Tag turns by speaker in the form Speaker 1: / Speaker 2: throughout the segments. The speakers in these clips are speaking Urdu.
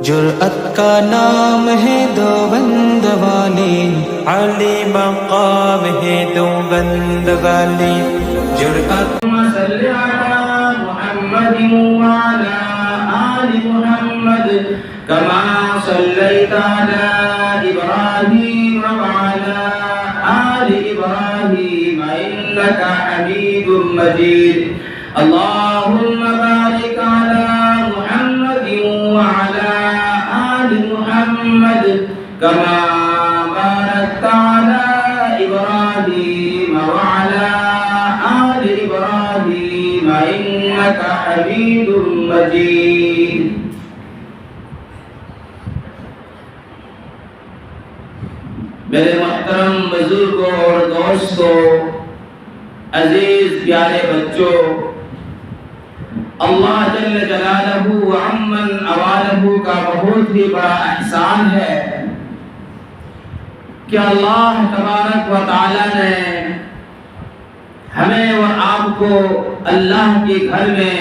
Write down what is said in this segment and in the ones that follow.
Speaker 1: جرأت کا نام ہے دو بند والے، عالی مقام ہے دو بند والے۔ جرأت
Speaker 2: صلی علی محمد وعلی آل محمد کما صلیت علی ابراہیم وعلی آل ابراہیم انک حمید مجید۔ اللہم بارک علی محمد وعلی آل محمد کما بارکت علی ابراہیم وعلی آل ابراہیم انک حمید مجید۔ میرے محترم بزرگوں اور دوستوں، عزیز پیارے بچوں، اللہ جل جلالہ وعمن اوالہ کا بہت ہی بڑا احسان ہے کہ اللہ تبارک و تعالی نے ہمیں اور آپ کو اللہ کے گھر میں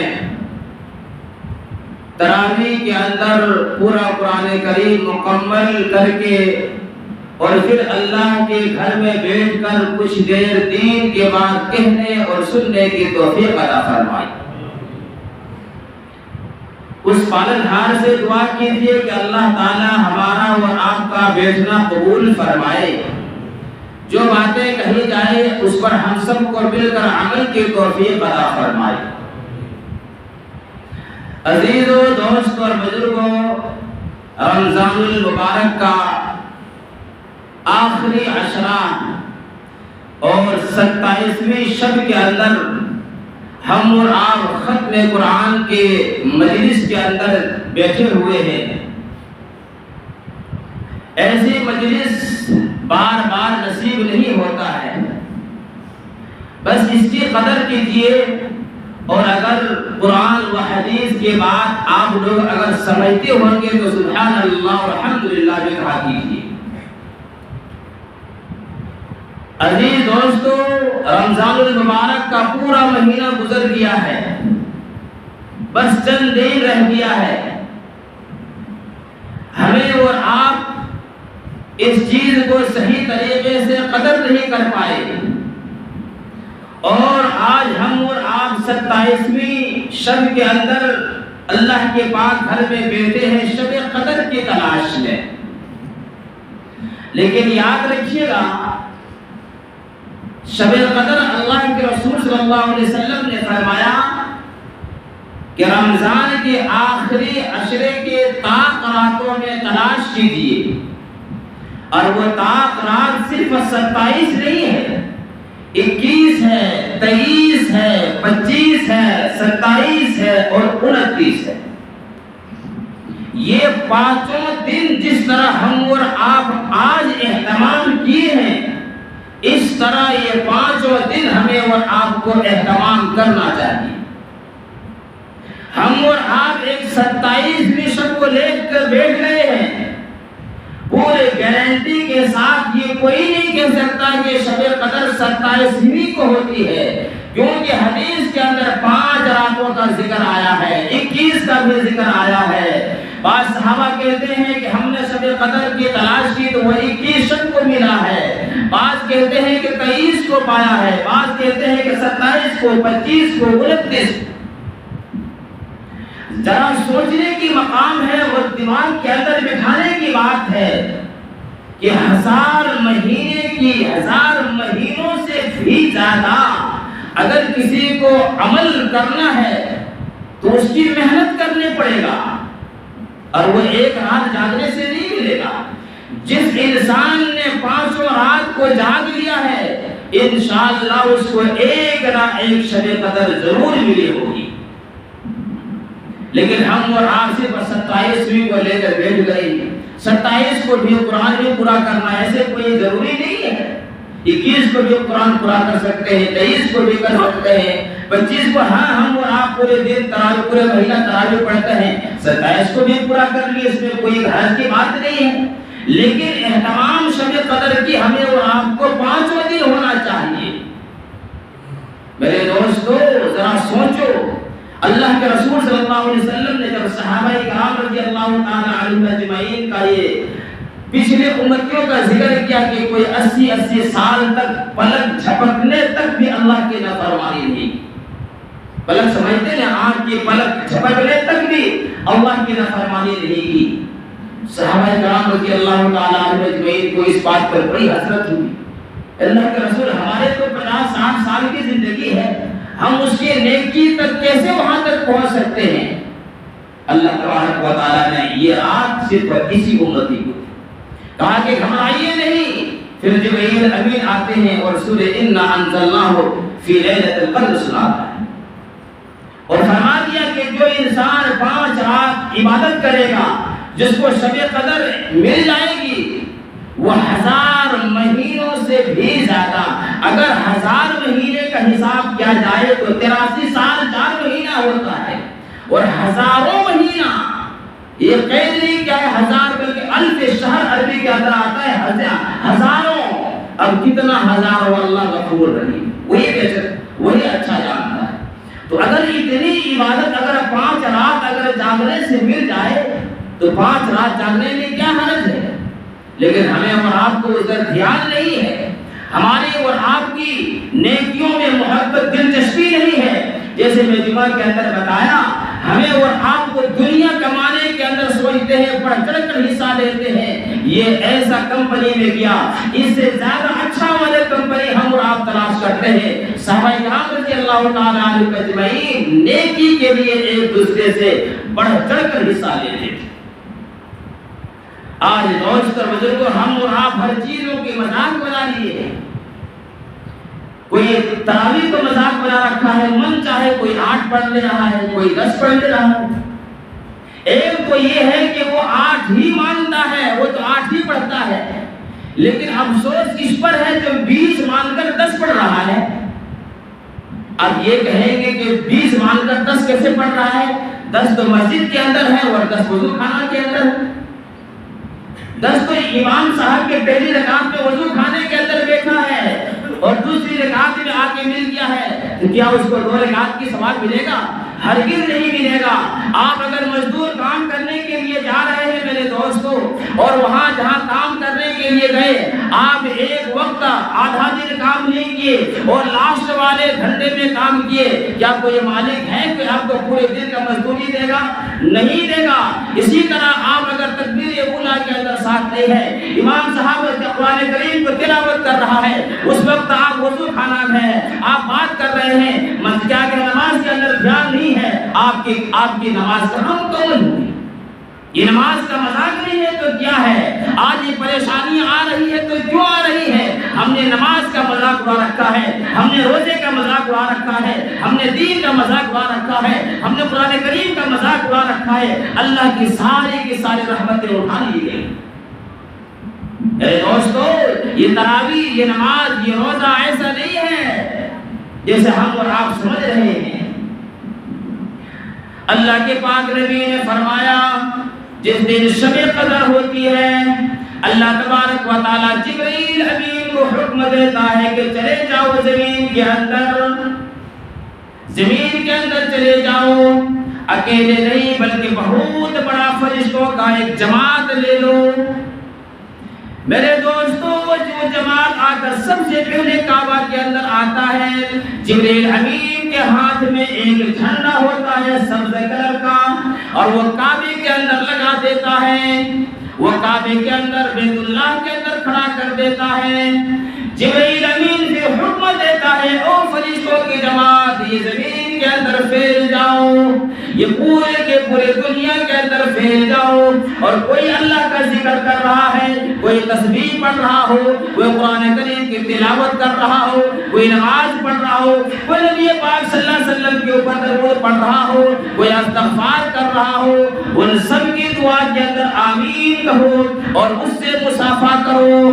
Speaker 2: تراویح کے اندر پورا قرآن کریم مکمل کر کے اور پھر اللہ کے گھر میں بیٹھ کر کچھ دیر دین کے بعد کہنے اور سننے کی توفیق عطا فرمائی۔ اس پالنہار سے دعا کیجیے کہ اللہ تعالی ہمارا اور آپ کا بیٹھنا قبول فرمائے، جو باتیں کہی جائے اس پر ہم سب کو مل کر عمل کی توفیق عطا فرمائے۔ عزیزوں، دوستوں اور بزرگوں، رمضان المبارک کا آخری عشرہ اور 27ویں شب کے اندر ہم اور آپ ختم قرآن کے مجلس کے اندر بیٹھے ہوئے ہیں۔ ایسی مجلس بار بار نصیب نہیں ہوتا ہے، بس اس کی قدر کیجیے، اور اگر قرآن و حدیث کے بعد آپ لوگ اگر سمجھتے ہوں گے تو سبحان اللہ والحمدللہ بھی کہا کیجیے۔ عزیز دوستو، رمضان المبارک کا پورا مہینہ گزر گیا ہے، بس چند دن رہ گیا ہے۔ ہمیں اور آپ اس چیز کو صحیح طریقے سے قدر نہیں کر پائے، اور آج ہم اور آپ 27ویں شب کے اندر اللہ کے پاک گھر میں بیٹھے ہیں شب قدر کی تلاش میں۔ لیکن یاد رکھیے گا، شب قدر اللہ کے رسول صلی اللہ علیہ وسلم نے فرمایا کہ رمضان کے آخری عشرے کے طاق راتوں میں تلاش کیجیے، اور وہ طاق رات صرف 27 نہیں ہے، 21 ہے، 23 ہے، 25 ہے، 27 ہے اور 29 ہے۔ یہ پانچوں دن جس طرح ہم اور آپ آج اہتمام کیے ہیں، اس طرح یہ پانچوں دن ہمیں اور آپ کو اہتمام کرنا چاہیے۔ ہم اور آپ ایک 27ویں شب کو لے کر بیٹھ گئے ہیں، پورے گارنٹی کے ساتھ یہ کوئی نہیں کہہ سکتا کہ شب قدر 27ویں کو ہوتی ہے، کیونکہ حدیث کے اندر 5 راتوں کا ذکر آیا ہے، 21 کا بھی ذکر آیا ہے۔ بعض صحابہ کہتے ہیں کہ ہم نے شب قدر کی تلاش کی تو وہ 21 شب کو ملا ہے، بعض کہتے ہیں کہ 23 کو پایا ہے، بعض کہتے ہیں کہ 27 کو، 25 کو، 29۔ ذرا سوچنے کی مقام ہے اور دماغ کے اندر بٹھانے کی بات ہے کہ 1000 مہینے کی 1000 مہینوں سے بھی زیادہ اگر کسی کو عمل کرنا ہے تو اس کی محنت کرنے پڑے گا، اور وہ ایک رات جاگنے سے نہیں ملے گا۔ جس انسان نے 5 رات کو جاگ لیا ہے، انشاءاللہ اس کو ایک نہ ایک شب قدر ضرور ملی ہوگی۔ لیکن ہم اور آپ صرف 27ویں کو لے کر بیٹھ گئے، 27 کو بھی قرآن میں پورا کرنا ایسے کوئی ضروری نہیں ہے۔ 21 کو بھی قرآن پورا کر سکتے ہیں، 23 کو بھی کر سکتے ہیں، 25 کو ہاں ہم اور آپ پورے دن تراویح، پورے مہینہ تراویح پڑھتے ہیں، 27 کو بھی پورا کر لیے، اس میں کوئی حرج کی بات نہیں ہے۔ لیکن اہتمام شب قدر کی ہمیں اور آپ کو 5 دن ہونا چاہیے۔ میرے دوستو ذرا سوچو، اللہ کے رسول صلی اللہ علیہ وسلم نے جب صحابہ کرام رضی اللہ تعالی عنہم اجمعین کا یہ پچھلے امتیوں کا ذکر کیا کہ کوئی 80 سال تک پلک جھپکنے تک بھی اللہ کی نافرمانی نہیں. پلک سمجھتے ہیں آنکھ کی پلک جھپکنے تک بھی اللہ کی نافرمانی نہیں کی. صحابہ کرام رضی اللہ تعالی عنہم اجمعین کو اس بات پر بڑی حسرت ہوئی. اللہ کے رسول ہمارے تو 50-60 سال کی زندگی ہے, ہم اس کے نیکی تک کیسے وہاں تک پہنچ سکتے ہیں؟ اللہ تبارک و تعالیٰ نے یہ رات صرف اسی امتی کو کہا کہ گھبرائیے نہیں. پھر جبرائیل امین آتے ہیں اور سورہ انا انزلناہ فی لیلۃ القدر سناتا ہے اور فرما دیا کہ جو انسان 5 رات عبادت کرے گا جس کو شب قدر مل جائے گی وہ 1000 مہینوں سے بھی زیادہ, اگر 1000 مہینے کا حساب کیا جائے تو 83 سال 4 مہینہ ہوتا ہے. اور ہزاروں مہینہ, یہ قید نہیں کیا ہے 1000 بلکہ الف شہر عربی کے اندر آتا ہے ہزاروں. اب کتنا ہزاروں, اللہ غفور رحیم وہی بہتر وہی اچھا جانتا ہے. تو اگر اتنی عبادت اگر 5 رات اگر جاگنے سے مل جائے تو 5 رات جاگنے میں کیا حرج ہے؟ لیکن ہمیں اور آپ کو ادھر دھیان نہیں ہے, ہماری اور آپ کی نیکیوں میں محبت دلچسپی نہیں ہے. جیسے میں جمعہ کے اندر بتایا, ہمیں اور آپ کو دنیا کمانے کے اندر سوچتے ہیں, بڑھ چڑھ کر حصہ لیتے ہیں, یہ ایسا کمپنی میں گیا, اس سے زیادہ اچھا والے کمپنی ہم اور آپ تلاش کرتے ہیں. صحابہ کرام رضی اللہ تعالی عنہم اجمعین نیکی کے لیے ایک دوسرے سے بڑھ چڑھ کر حصہ لیتے تھے. آج دوست اور بزرگوں, ہم اور آپ ہر چیزوں کی مذاق بنا لیے ہیں. کوئی تراویح کو مذاق بنا رکھا ہے, من چاہے کوئی 8 پڑھ لے رہا ہے, کوئی 10 پڑھ لے رہا ہے. ایک تو یہ ہے کہ وہ 8 ہی مانتا ہے, وہ تو 8 ہی پڑھتا ہے, لیکن افسوس اس پر ہے جو 20 مان کر 10 پڑھ رہا ہے. اب یہ کہیں گے کہ 20 مان کر 10 کیسے پڑھ رہا ہے؟ 10 تو مسجد کے اندر ہے اور 10 وضو خانہ کے اندر ہے. 10 تو امام صاحب کے پہلی رکعت میں وضو خانے کے اندر بیٹھا ہے اور دوسری رکعت میں آ کے مل گیا ہے, تو کیا اس کو 2 رکعت کی ثواب ملے گا؟ ہرگز نہیں ملے گا. آپ اگر مزدور کام کرنے کے لیے جا رہے ہیں میرے دوستوں, اور وہاں جہاں کام کرنے کے لیے گئے, آپ ایک وقت آدھا دن کام نہیں کیے اور لاسٹ والے گھنٹے میں کام کیے, کیا کوئی مالک ہے کہ آپ کو پورے دن کا مزدوری دے گا؟ نہیں دے گا. اسی طرح آپ اگر تکبیر اولیٰ کے اندر ساتھ نہیں ہے, امام صاحب قرآن کریم کو تلاوت کر رہا ہے, اس وقت آپ وضو خانہ میں ہیں, آپ بات کر رہے ہیں, کیا کہ نماز کے اندر دھیان نہیں ہے, آپ کی نماز کہاں مکمل ہوئی؟ یہ نماز کا مذاق نہیں ہے تو کیا ہے؟ آج یہ پریشانی آ رہی ہے تو کیوں آ رہی ہے؟ ہم نے نماز کا مذاق اڑا رکھا ہے, ہم نے روزے کا مذاق اڑا رکھا ہے, ہم نے دین کا مذاق اڑا رکھا ہے, ہم نے قرآن کریم کا مذاق اڑا رکھا ہے. اللہ کی ساری رحمتیں اٹھا لی گئی. اے دوستو, یہ تراویح, یہ نماز, یہ روزہ ایسا نہیں ہے جیسے ہم اور آپ سمجھ رہے ہیں. اللہ کے پاک نبی نے فرمایا جس دن شب قدر ہوتی ہے, اللہ تبارک و تعالی جبرائیل امین کو حکم دیتا ہے کہ چلے جاؤ زمین کے اندر چلے جاؤ, اکیلے نہیں بلکہ بہت بڑا فرشتوں کا ایک جماعت لے لو. میرے دوستو, جو جماعت آ کر سب سے پہلے کعبہ کے اندر آتا ہے, جبرائیل امین کے ہاتھ میں ایک جھنڈا ہوتا ہے سبز کلر کا, اور وہ کعبے کے اندر لگا دیتا ہے, وہ کعبے کے اندر بیت اللہ کے اندر کھڑا کر دیتا ہے. جبرائیل امین سے حکم دیتا ہے, او فرشتوں کی جماعت, یہ زمین کے اندر پھیل جاؤ, یہ پورے کے پورے دنیا کے اندر پھیل جاؤ. اور کوئی اللہ کا ذکر کر رہا ہے, کوئی تسبیح پڑھ رہا ہو, کوئی قرآن کریم کی تلاوت کر رہا ہو, کوئی نماز پڑھ رہا ہو, کوئی نبی پاک صلی اللہ علیہ وسلم کے اوپر درود پڑھ رہا ہو, کوئی استغفار کر رہا ہو, ان سب کی دعا کے اندر آمین کہو اور اس سے مصافحہ کرو.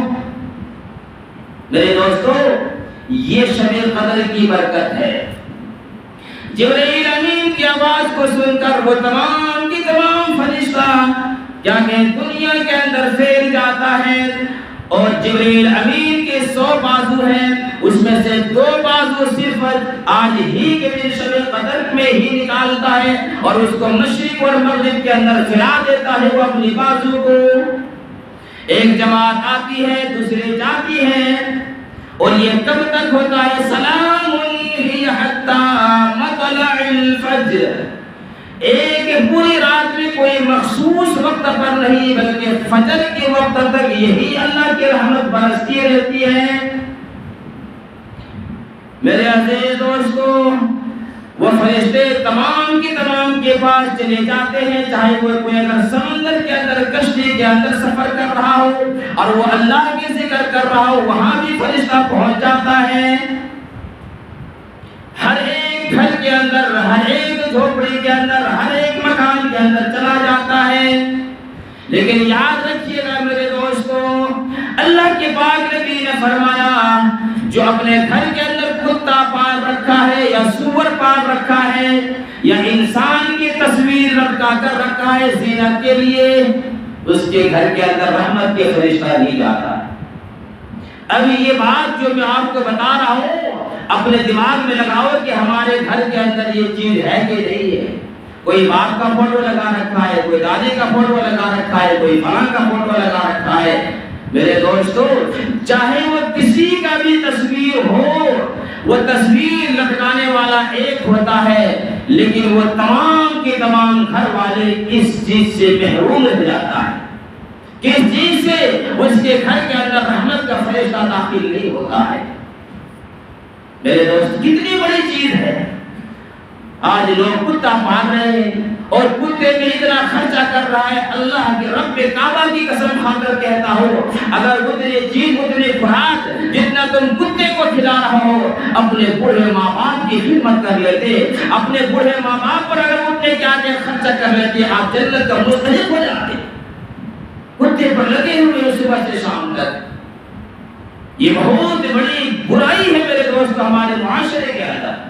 Speaker 2: میرے دوستو, یہ شب قدر کی برکت ہے. جبرائیل امین کی آواز کو سن کر وہ تمام کی تمام فرشتہ کیا کہ دنیا کے اندر پھیل جاتا ہے, اور جبرائیل امین کے 100 بازو ہیں, اس میں سے 2 بازو صرف آج ہی کے دن شب قدر میں ہی نکالتا ہے اور اس کو مشرق اور مغرب کے اندر پھیلا دیتا ہے وہ اپنی بازو کو. ایک جماعت آتی ہے دوسری جاتی ہے اور یہ کب تک ہوتا ہے؟ سلام ہی حتی مطلع الفجر. ایک پوری رات میں کوئی مخصوص وقت پر نہیں بلکہ فجر کے وقت تک یہی اللہ کی رحمت برستی رہتی ہے. میرے عزیز دوستو، وہ فرشتے تمام کی تمام کے پاس چلے جاتے ہیں، چاہے وہ کوئی اگر سمندر کے اندر کشتی کے اندر سفر کر رہا ہو اور وہ اللہ کے ذکر کر رہا ہو، وہاں بھی فرشتہ پہنچ جاتا ہے. ہر ایک گھر کے اندر، ہر ایک جھوپڑی کے اندر، ہر ایک مکان کے اندر چلا جاتا ہے. لیکن یاد رکھیے گا میرے دوستو، اللہ کے پاک نبی نے فرمایا جو اپنے گھر کے اندر کتا پال رکھا ہے یا سور پال رکھا ہے یا انسان کی تصویر لٹکا کر رکھا ہے زینت کے لیے، اس کے گھر کے اندر رحمت کے فرشتہ نہیں جاتا. ابھی یہ بات جو میں آپ کو بتا رہا ہوں اپنے دماغ میں لگاؤ کہ ہمارے گھر کے اندر یہ چیز ہے کہ نہیں ہے. کوئی باپ کا فوٹو لگا رکھا ہے، کوئی دادی کا فوٹو لگا رکھا ہے، کوئی فلاں کا فوٹو لگا رکھا ہے. میرے دوستو، چاہے وہ کسی کا بھی تصویر ہو، وہ تصویر لٹکانے والا ایک ہوتا ہے لیکن وہ تمام کے تمام گھر والے اس چیز سے محروم ہو جاتا ہے. کس چیز سے؟ اس کے گھر کے اندر رحمت کا فرشتہ داخل نہیں ہوتا ہے. میرے دوست، کتنی بڑی چیز ہے. آج لوگ کتا پال رہے ہیں اور کتے میں اتنا خرچہ کر رہا ہے. اللہ کے رب کعبہ کی قسم کھا کر کہتا ہوں اگر اتنی چیز اتنی خوراک جتنا تم کتے کو کھلا رہا ہو اپنے بوڑھے ماں باپ کی خدمت کر لیتے، اپنے بوڑھے ماں باپ پر اگر اتنے کیا خرچہ کر لیتے، آپ جنت کا مستحق ہو جاتے. کتے پر لگے ہوئے صبح سے شام تک. یہ بہت بڑی برائی ہے میرے دوست ہمارے معاشرے کے اندر.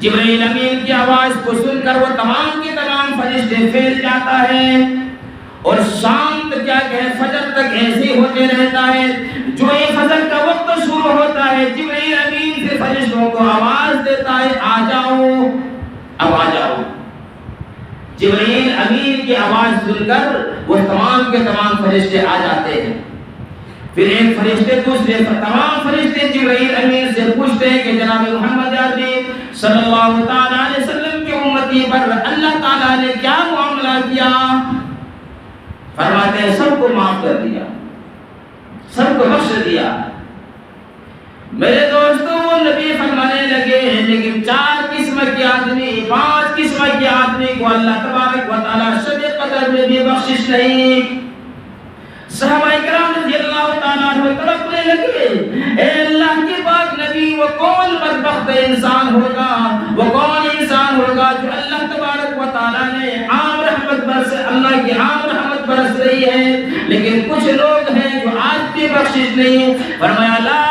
Speaker 2: جبرائیل امین کی آواز کو سن کر وہ تمام کے تمام فرشتے پھیل جاتا ہے اور شام تک کیا کہ فجر تک ایسے ہی ہوتے رہتا ہے. جو یہ فجر کا وقت شروع ہوتا ہے جبرائیل امین سے فرشتوں کو آواز دیتا ہے آ جاؤ، اب آ جاؤ. جبرائیل امین کی آواز سن کر وہ تمام کے تمام فرشتے آ جاتے ہیں. پھر ایک فرشتے دوسرے تمام فرشتے جبرائیل امین سے پوچھتے ہیں کہ جناب محمد عربی صلی اللہ تعالی علیہ وسلم کی امتی پر اللہ تعالیٰ نے کیا معاملہ کیا؟ فرماتے ہیں سب کو معاف کر دیا، سب کو بخش دیا. میرے دوستوں، وہ نبی فرمانے لگے ہیں لیکن 4 قسم کے آدمی، 5 قسم کے آدمی کو اللہ تبارک و تعالیٰ شب قدر میں بھی بخشش نہیں. صحابہ کرام رضی اللہ تعالیٰ عنہ تڑپنے لگے، اے اللہ کے پاک نبی وہ کون بدبخت انسان ہوگا، وہ کون انسان ہوگا جو اللہ تبارک و تعالیٰ نے عام رحمت برس، اللہ کی عام رحمت برس رہی ہے لیکن کچھ لوگ ہیں جو آج بھی بخشش نہیں. فرمایا لا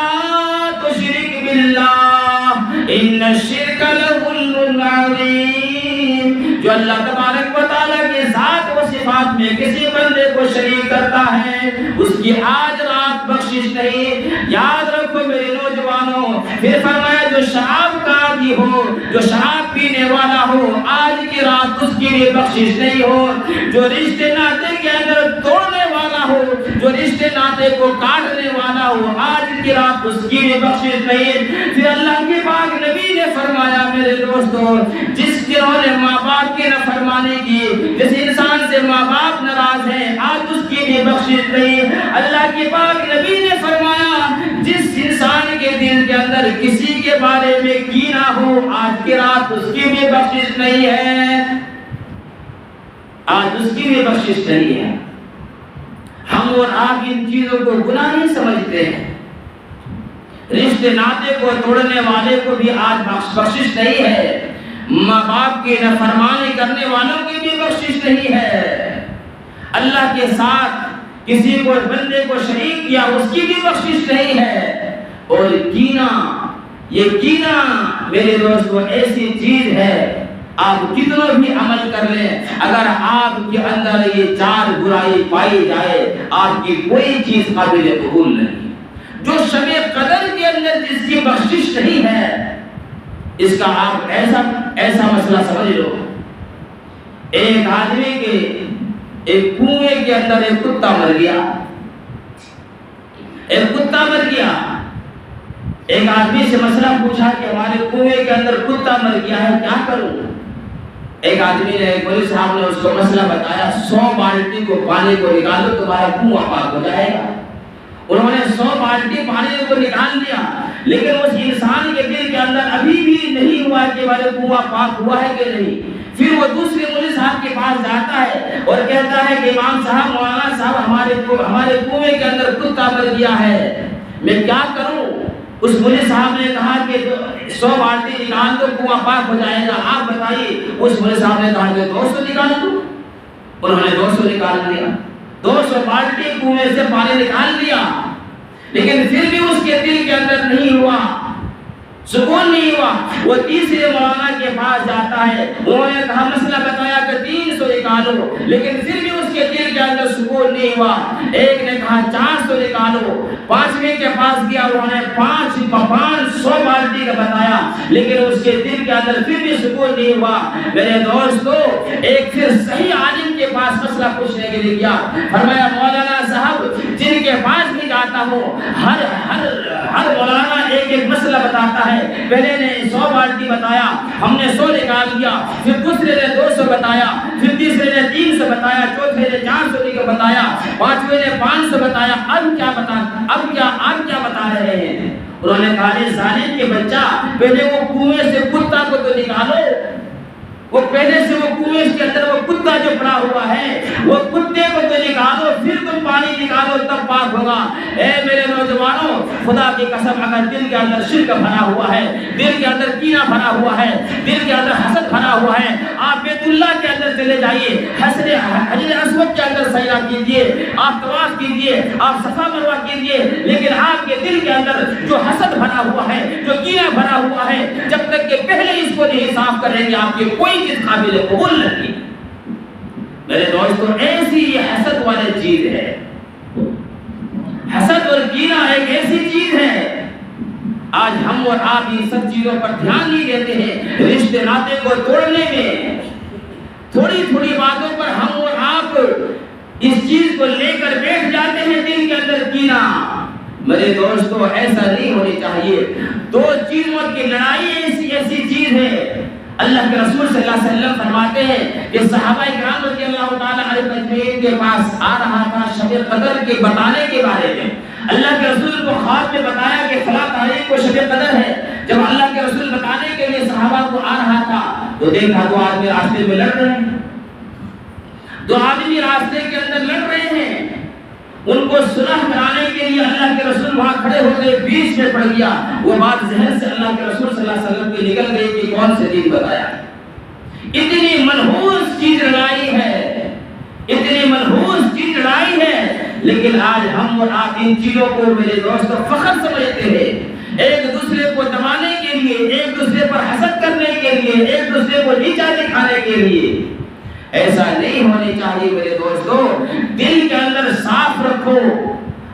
Speaker 2: تشرک باللہ ان الشرک لظلم عظیم. جو اللہ تبارک و تعالیٰ کی ذات و صفات میں کسی بندے کو شریک کرتا ہے اس کی آج رات بخشش نہیں. یاد رکھو میرے نوجوانوں. پھر فرمایا جو شراب کا عادی ہو، جو شراب پینے والا ہو، آج کی رات اس کی بھی بخشش نہیں ہو. جو رشتے ناطے کے اندر توڑنے والا ہو، جو رشتے ناطے کو کاٹنے والا ہو، آج کی رات اس کی بھی بخشش نہیں. پھر اللہ کے پاک نبی نے فرمایا میرے دوستوں، جس جنہوں نے ماں باپ کی نافرمانی کی، جس انسان سے ماں باپ ناراض ہیں، آج اس کی بھی بخشش نہیں. اللہ کے پاک نبی نے فرمایا جس انسان کے دل کے اندر کسی کے بارے میں کینہ ہو، آج کی رات اس کی بھی بخشش نہیں ہے، آج اس کی بھی بخشش نہیں ہے. ہم اور آپ ان چیزوں کو گناہ نہیں سمجھتے ہیں. رشتے ناطے کو توڑنے والے کو بھی آج بخشش نہیں ہے، ماں باپ کی نافرمانی کرنے والوں کی بھی بخشش نہیں ہے. اللہ کے ساتھ کسی کو بندے کو شریک کیا اس کی بھی بخشش نہیں ہے. اور کینہ، یہ کینہ میرے دوستو ایسی چیز ہے آپ کتنا بھی عمل کر لیں، اگر آپ کے اندر یہ 4 برائی پائی جائے آپ کی کوئی چیز قابل قبول نہیں. جو شب قدر کے اندر جس کی بخشش نہیں ہے، اس کا آپ ایسا مسئلہ سمجھ لو، ایک آدمی کے ایک کنویں کے اندر ایک کتا مر گیا، ایک آدمی سے مسئلہ پوچھا کہ ہمارے کنویں کے اندر کتا مر گیا ہے، کیا کروں؟ ایک آدمی نے، مولوی صاحب نے اس کو مسئلہ بتایا، 100 بالٹی کو پانی کو نکالو تمہارا کنواں پاک ہو جائے گا۔ انہوں نے 100 بالٹی پانی کو نکال دیا، لیکن اس انسان کے دل کے اندر ابھی بھی نہیں ہوا کہ ہمارا کنواں پاک ہوا ہے کہ نہیں۔ پھر وہ دوسرے مولوی صاحب کے پاس جاتا ہے اور کہتا ہے کہ امام صاحب، مولانا صاحب، ہمارے کنویں کے اندر کتا مر گیا ہے، میں کیا کروں؟ اس مولوی صاحب نے کہا کہ 100 بالٹی نکال دو کنواں پاک ہو جائے گا، آپ بتائیے۔ اس مولوی صاحب نے کہا کہ 200 نکال دو۔ انہوں نے 200 نکال دیا، 200 بالٹی کنویں سے پانی نکال دیا، لیکن پھر بھی اس کے دل کے اندر نہیں ہوا، سکون نہیں ہوا۔ وہ تیسرے مولانا کے پاس جاتا ہے، انہوں نے کہا مسئلہ بتایا کہ 300 نکالو، لیکن پھر بھی اس کے دل کے اندر سکون نہیں ہوا۔ ایک نے کہا 400 نکالو، پانچویں کے پاس گیا، انہوں نے 500 بالٹی کا بتایا، لیکن اس کے دل کے اندر پھر بھی سکون نہیں ہوا۔ میرے دوستو، ایک پھر صحیح عالم کے پاس مسئلہ پوچھنے کے لیے گیا، فرمایا مولانا صاحب، جن کے پاس بھی جاتا ہوں ہر مولانا ایک مسئلہ بتاتا ہے، پہلے نے 100 بالٹی بتایا، ہم نے 100 نکال دیا، پھر دوسرے نے 200 بتایا، پھر تیسرے نے 300 بتایا، چوتھے نے 400 بتایا، پانچویں نے 500 بتایا، اب کیا بتا رہے ہیں؟ انہوں نے کہا ظالم کے بچہ، پہلے وہ کنویں سے کتا کو تو نکالو، وہ پہلے سے وہ کنویں کے اندر وہ کتا جو پڑا ہوا ہے، وہ کتے کو تو نکالو، پھر تم پانی نکالو، تب پاک ہوگا۔ اے میرے نوجوانوں، خدا کی قسم، اگر دل کے اندر شرک بھرا ہوا ہے، دل کے اندر کینہ بھرا ہوا ہے، دل کے اندر حسد بھرا ہوا ہے، آپ بیت اللہ کے اندر چلے جائیے، حجر اسود کے اندر سجدہ کیجیے، آپ طواف کیجیے، آپ صفا مروہ کیجیے، لیکن آپ کے دل کے اندر جو حسد بھرا ہوا ہے، جو کینہ بھرا ہوا ہے، جب تک کہ پہلے اس کو نہیں صاف کریں گے، آپ کے کوئی چیز قابل قبول نہیں۔ میرے دوستو، ایسی یہ حسد والی چیز ہے، حسد اور کینہ ایک ایسی چیز ہے، آج ہم اور آپ ان سب چیزوں پر دھیان نہیں دیتے ہیں۔ رشتے ناطے کو توڑنے میں تھوڑی تھوڑی باتوں پر ہم اور آپ اس چیز کو لے کر بیٹھ جاتے ہیں، دل کے اندر کینہ۔ میرے دوستو، ایسا نہیں ہونی چاہیے۔ دو چیزوں کی لڑائی ایسی چیز ہے۔ اللہ کے رسول صلی اللہ علیہ وسلم فرماتے ہیں کہ صحابہ کرام رضی اللہ تعالیٰ عنہ اجمعین کے پاس آ رہا تھا شب قدر کے بتانے کے بارے میں۔ اللہ کے رسول کو خواب میں بتایا کہ فلاں تاریخ کو شب قدر ہے۔ جب اللہ کے رسول بتانے کے لیے صحابہ کو آ رہا تھا تو دیکھا دو آدمی راستے میں لڑ رہے ہیں، دو آدمی راستے کے اندر لڑ رہے ہیں۔ ان کو صلح کرانے کے لیے اللہ کے رسول وہاں کھڑے ہو گئے، بیچ میں پڑ گیا۔ وہ بات ذہن سے اللہ کے رسول صلی اللہ علیہ وسلم کی نکل گئی کہ کون سے دین بتایا۔ اتنی منحوس چیز لڑائی ہے، اتنی منحوس چیز لڑائی ہے، لیکن آج ہم اور آپ ان چیزوں کو میرے دوستو فخر سمجھتے ہیں، ایک دوسرے کو دبانے کے لیے، ایک دوسرے پر حسد کرنے کے لیے، ایک دوسرے کو نیچا دکھانے کے لیے۔ ایسا نہیں ہونی چاہیے میرے دوستو، دل کے اندر صاف رکھو۔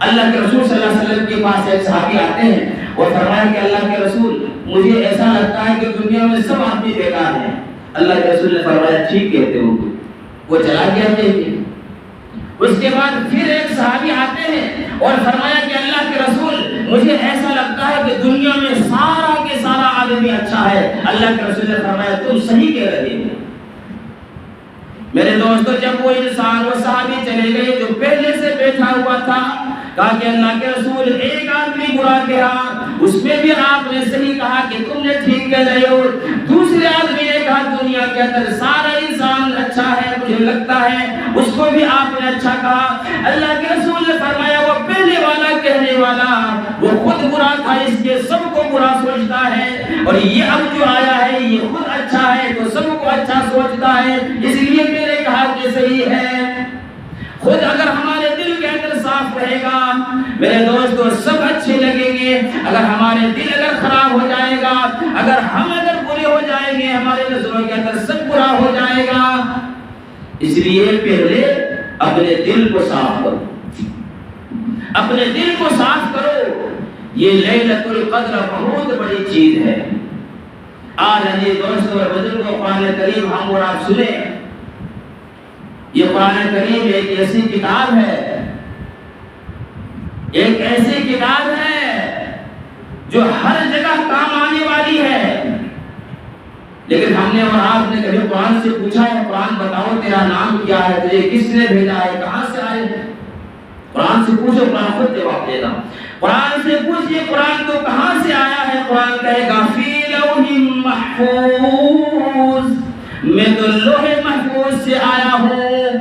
Speaker 2: اللہ کے رسول صلی اللہ علیہ وسلم کے پاس ایک صحابی آتے ہیں، وہ فرمایا کہ اللہ کے رسول، مجھے ایسا لگتا ہے کہ دنیا میں سب آدمی بیکار ہیں۔ اللہ کے رسول نے فرمایا ٹھیک کہتے ہو۔ وہ چلا گیا تھے۔ اس کے بعد پھر ایک صحابی آتے ہیں اور فرمایا کہ اللہ کے رسول، مجھے ایسا لگتا ہے کہ دنیا میں سارا کے سارا آدمی اچھا ہے۔ اللہ کے رسول نے فرمایا تم صحیح کہہ رہے ہو۔ میرے دوستو، جب وہ انسان، وہ صحابی چلے گئے جو پہلے سے بیٹھا ہوا تھا، کہا کہ اللہ کے رسول ایک آدمی برا کہا، اس میں بھی آپ نے صحیح کہا کہ تم نے ٹھیک کہہ رہے ہو۔ دوسرے آدمی نے کہا دنیا کے اندر سارا انسان اچھا ہے، مجھے لگتا ہے، اس کو بھی آپ نے اچھا کہا۔ اللہ کے رسول نے فرمایا وہ پہلے والا کہنے والا وہ خود برا تھا، اس کے سب کو برا سوچتا ہے، اور یہ اب جو آیا ہے یہ خود اچھا ہے تو سب کو اچھا سوچتا ہے، اس لیے میں نے کہا کہ صحیح ہے۔ خود اگر ہمارے دل کے اندر صاف رہے گا میرے دوستو، سب اچھے لگیں گے۔ اگر ہمارے دل اگر خراب ہو جائے گا، اگر ہم اگر برے ہو جائیں گے، ہمارے نظروں کے اندر سب برا ہو جائے گا۔ اس لیے پہلے اپنے دل کو صاف کرو، اپنے دل کو صاف کرو۔ یہ لیلۃ القدر بہت بڑی چیز ہے۔ آج عزیز دوستوں اور بزرگوں، قرآن کریم ہم اور آپ سنیں۔ یہ قرآن کریم ایک ایسی کتاب ہے، ایک ایسی کتاب ہے جو ہر جگہ کام آنے والی ہے۔ لیکن ہم نے اور آپ نے کبھی قرآن سے پوچھا ہے، قرآن بتاؤ تیرا نام کیا ہے، تجھے کس نے بھیجا ہے، کہاں سے آئے؟ قرآن سے پوچھو، قرآن خود جواب دے گا۔ قرآن سے پوچھئے قرآن تو کہاں سے آیا ہے، قرآن کہے گا فی لوح محفوظ، میں تو لوح محفوظ سے آیا ہوں۔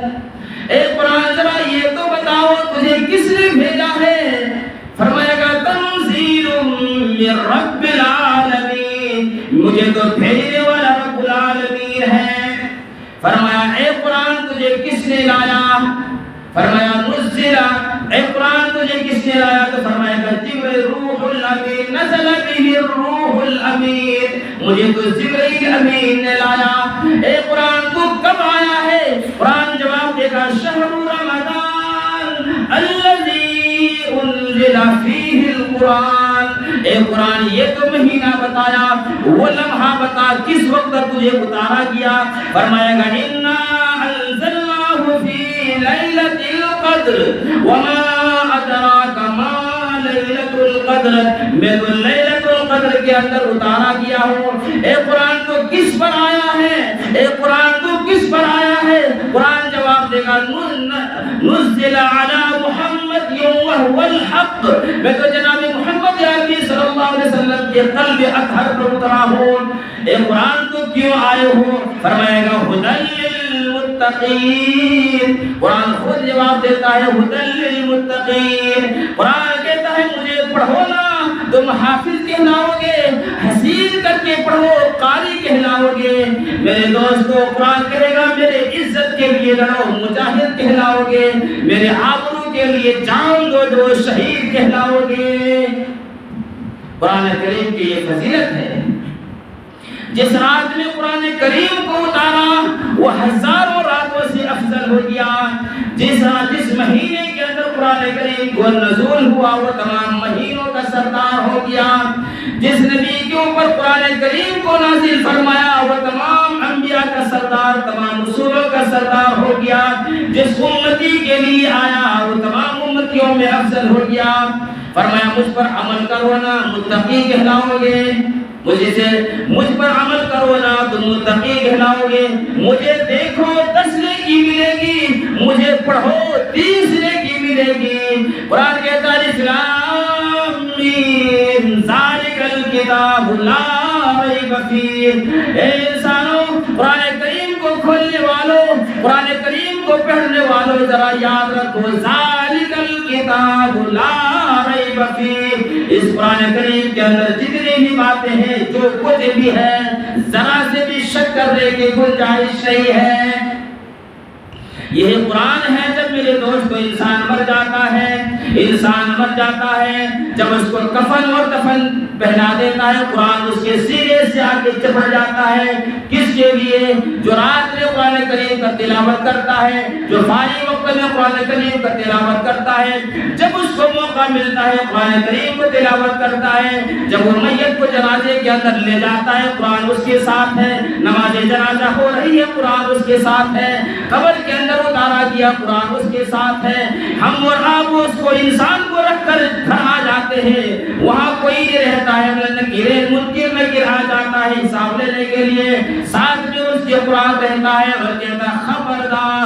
Speaker 2: اے قرآن ذرا یہ تو بتاؤ تجھے کس نے بھیجا ہے؟ فرمائے گا تنزیل من رب العالمین، مجھے تو بھیجنے والا رب العالمین ہے۔ فرمایا اے قرآن تجھے کس نے لایا؟ فرمایا نزل، اے قرآن تجھے کس نے لایا؟ تو فرمایا گا جبرائیل روح الامین، نزل به الروح الامین، مجھے تو جبرائیل امین نے لایا۔ اے قرآن تو کب آیا ہے؟ قرآن جواب دے گا شہر رمضان الذی انزل فیہ القرآن، اے قرآن یہ تو مہینہ بتایا، وہ لمحہ بتا کس وقت تجھے اتارا گیا؟ فرمائے گا انا انزلناہ فی لیلۃ القدر وما ادراک ما لیلۃ القدر، میں تو لیلۃ القدر کے اندر اتارا گیا ہوں۔ اے قرآن تو کس پر آیا ہے؟ اے قرآن تو کس پر آیا ہے؟ قرآن جواب دے گا نزل علی محمد وهو الحق، میں تو جناب محمد عربی صلی اللہ علیہ وسلم کے قلب اطہر پر اترا ہوں۔ اے قرآن تو کیوں آئے ہو؟ فرمائے گا ھدی للمتقین، قرآن خود جواب دیتا ہے ھدی للمتقین۔ قرآن کہتا ہے مجھے پڑھو نا، تم حافظ کہلاؤ گے، حسین کر کے پڑھو، قاری کہلاؤ گے۔ میرے دوستو قرآن کہے گا میرے عزت کے لیے لڑو، مجاہد کہلاؤ گے، میرے آبرو کے لیے جان دو جو شہید کہلاؤ گے۔ قرآن کریم کی یہ فضیلت ہے۔ جس رات میں قرآن کریم کو اتارا وہ ہزاروں راتوں سے افضل ہو گیا۔ جس مہینے کے اندر قرآن کریم کو نزول ہوا وہ تمام مہینوں کا سردار ہو گیا۔ جس نبی کے اوپر قرآن کریم کو نازل فرمایا وہ تمام انبیاء کا سردار، تمام رسولوں کا سردار ہو گیا۔ جس امتی کے لیے آیا وہ تمام امتیوں میں افضل ہو گیا۔ فرمایا مجھ پر عمل کرو نا متقی کہلاؤ گے، مجھ پر عمل کرو نا تم متقی کہلاؤ گے۔ مجھے دیکھو 10 نیکی ملے گی، مجھے پڑھو 30 نیکی ملے گی۔ قرآن کہتا ہے اسلام ذالک الکتاب لا ریب فیہ، اے انسانوں قرآن کریم کو کھولنے والوں، قرآن کریم کو پڑھنے والوں ذرا یاد رکھو ذالک الکتاب لا ریب فیہ، اس قرآن کریم کے اندر جتنی بھی باتیں ہیں جو کچھ بھی ہے ذرا سے بھی شک کرنے کی گنجائش نہیں ہے۔ یہ قرآن ہے۔ جب میرے دوستو انسان مر جاتا ہے، جب اس کو کفن اور دفن پہنا دیتا ہے، قرآن اس کے سینے سے آگے چپڑ جاتا ہے۔ کس کے لیے؟ جو رات میں قرآن کریم کا تلاوت کرتا ہے، جو فارغ وقت میں قرآن کریم کا تلاوت کرتا ہے، جب اس کو موقع ملتا ہے قرآن کریم کو تلاوت کرتا ہے۔ جب وہ میت کو جنازے کے اندر لے جاتا ہے قرآن اس کے ساتھ ہے، نماز جنازہ ہو رہی ہے قرآن اس کے ساتھ ہے، قبر کے اندر اتارا گیا قرآن اس کے ساتھ ہے۔ ہم اور آپ اس کو انسان کو رکھ کر گھر آ جاتے ہیں، وہاں کوئی نہیں رہتا ہے، منکر آ جاتا ہے حساب لینے کے لیے، ساتھ میں اس کے قرآن رہتا ہے اور کہتا ہے خبردار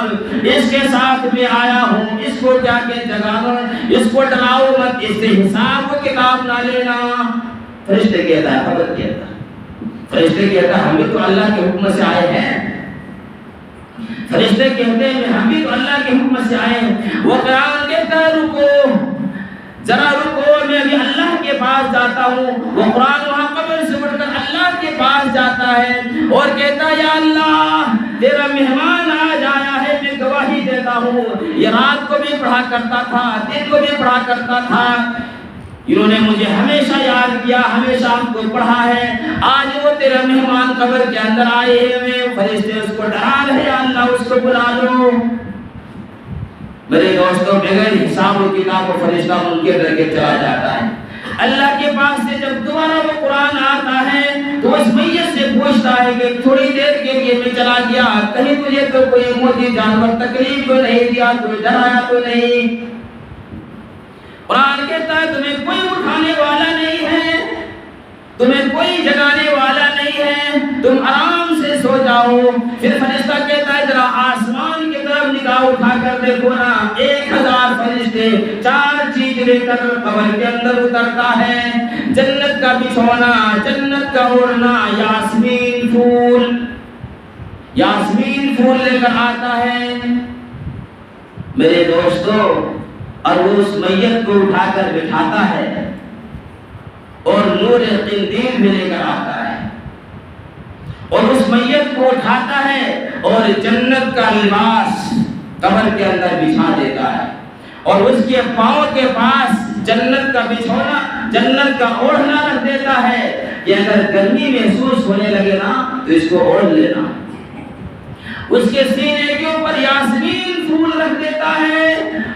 Speaker 2: اس کے ساتھ میں آیا ہوں، اس کو جا کے جگانا، اس کو ڈراؤ مت، اس سے حساب و کتاب نہ لینا۔ فرشتے کہتا ہے، خبر کہتا ہے، فرشتے کہتا ہے ہم بھی تو اللہ کے حکم سے آئے ہیں۔ فرشتے کہتے ہیں ہم بھی تو اللہ کے حکم سے آئے ہیں۔ وہ قرآن کہتا ہے رکو، ذرا رکو، میں بھی اللہ کے پاس جاتا ہوں۔ وہ قرآن وہاں قبر سے اٹھ کر اللہ کے پاس جاتا ہے اور کہتا ہے یا اللہ تیرا مہمان آج آیا ہے، میں گواہی دیتا ہوں یہ رات کو بھی پڑھا کرتا تھا، دن کو بھی پڑھا کرتا تھا، انہوں نے مجھے ہمیشہ یاد کیا، ہمیشہ ہم کو پڑھا ہے، آج وہ تیرا مہمان قبر کے اندر آئے ہوئے، فرشتے اس کو ڈرا رہے ہیں، اللہ اس کو بلا لو۔ میرے دوستوں بغیر حساب و کتاب کو فرشتہ منکر کر کے چلا جاتا ہے۔ اللہ کے پاس سے جب دوبارہ وہ قرآن آتا ہے تو اس میت سے پوچھتا ہے کہ تھوڑی دیر کے لیے میں چلا گیا، کہیں تجھے تو کوئی موتی جانور تکلیف تو نہیں دیا، کوئی ڈرایا تو نہیں؟ قرآن کہتا ہے تمہیں کوئی اٹھانے والا نہیں ہے، تمہیں کوئی جگانے والا نہیں ہے، تم آرام سے سو جاؤ۔ پھر فرشتہ کہتا ہے ذرا آسمان کی طرف نگاہ اٹھا کر دیکھو نا، 1000 فرشتے 4 چیز لے کر قبر کے اندر اترتا ہے، جنت کا بچھونا، جنت کا اوڑھنا، یاسمین پھول، یاسمین پھول لے کر آتا ہے میرے دوستو، اور وہ اس میت کو اٹھا کر بٹھاتا ہے اور نور قندیل بھی لے کر آتا ہے اور اس میت کو اٹھاتا ہے اور جنت کا لباس قبر کے اندر بچھا دیتا ہے اور اس کے پاؤں کے پاس جنت کا بچھونا، جنت کا اوڑھنا رکھ دیتا ہے کہ اگر گرمی محسوس ہونے لگے نا تو اس کو اوڑھ لینا۔ اس کے سینے کے اوپر یاسمین پھول رکھ دیتا ہے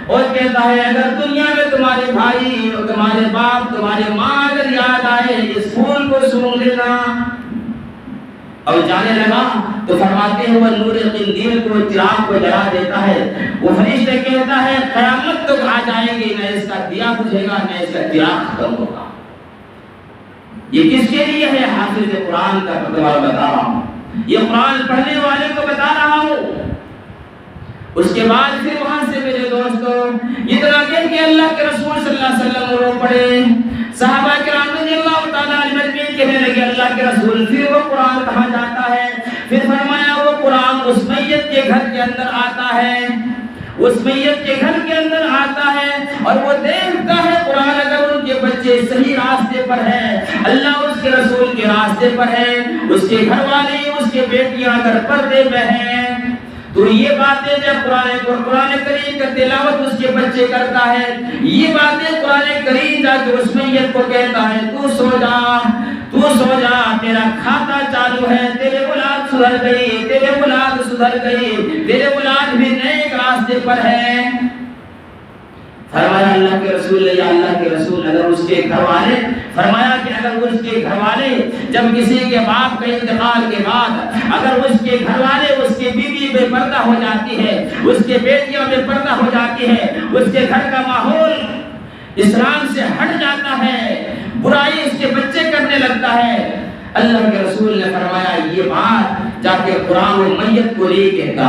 Speaker 2: اور کہتا ہے اگر دنیا میں تمہارے بھائی اور تمہارے باپ، تمہارے ماں اگر یاد آئے اس پھول کو سونگ لینا۔ اور جانے لگا تو فرماتے ہیں وہ نور قندیل کو، چراغ کو جلا دیتا ہے۔ وہ فرشتے کہتا ہے قیامت تک آ جائے گی، نہ اس کا دیا بجھے گا نہ اس کا چراغ ختم ہوگا۔ یہ کس کے لیے ہے؟ حافظ قرآن کا فتویٰ بتا رہا ہوں، یہ قرآن پڑھنے والے کو بتا رہا ہوں۔ اس کے بعد پھر وہاں سے میرے دوستو اتنا کہ اللہ کے رسول صلی اللہ علیہ وسلم رو پڑے، صحابہ کرام رضی اللہ تعالیٰ عنہم کہنے لگے اللہ کے رسول پھر وہ قرآن کہاں جاتا ہے؟ پھر فرمایا وہ قرآن اس میت کے گھر کے اندر آتا ہے، اس میت کے گھر کے اندر آتا ہے اور وہ دیکھتا ہے قرآن اگر ان کے بچے صحیح راستے پر ہیں، اللہ اس کے رسول کے راستے پر ہے، اس کے گھر والے اس کے بیٹیاں اگر پردے میں ہیں تو یہ باتیں جب قرآن کریم کا تلاوت اس کے بچے کرتا ہے، یہ باتیں قرآن کریم جا کے اس میت کو کہتا ہے تو سو جا، تو سو جا، تیرا کھاتا چالو ہے، تیرے اولاد سدھر گئی، تیرے اولاد سدھر گئی، تیرے اولاد بھی نئے راستے پر ہے۔ فرمایا اللہ کے رسول، یا اللہ کے رسول اگر اس کے گھر والے، فرمایا کہ اگر اس کے گھر والے جب کسی کے باپ کے انتقال کے بعد اگر اس کے گھر والے، اس کی بیوی بے پردہ ہو جاتی ہے، اس کے بیٹیاں بے پردہ ہو جاتی ہے، اس کے گھر کا ماحول اسلام سے ہٹ جاتا ہے، برائی اس کے بچے کرنے لگتا ہے، اللہ کے رسول نے فرمایا یہ بات جا کے قرآن و میت کو نہیں کہتا۔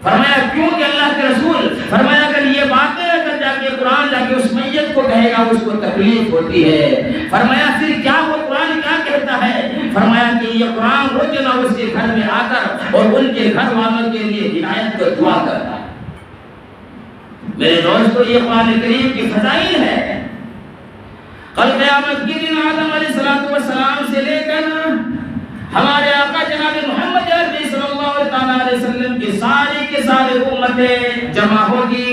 Speaker 2: فرمایا کیوں کہ اللہ کے رسول فرمایا اگر یہ باتیں اگر جا کے قرآن جا کے اس میت کو کہے گا اس کو تکلیف ہوتی ہے۔ فرمایا پھر کیا وہ قرآن کیا کہتا ہے؟ فرمایا کہ یہ قرآن روزانہ اس کے گھر میں آ کر اور ان کے گھر والوں کے لیے ہدایت کو دعا کرتا ہے۔ میرے دوستو یہ قرآن کریم کی فضائل ہے۔ کل قیامت کے دن آدم علیہ السلام سے لے کر ہمارے آقا جناب محمد عربی صلی اللہ علیہ وسلم کی ساری امتیں جمع ہوگی۔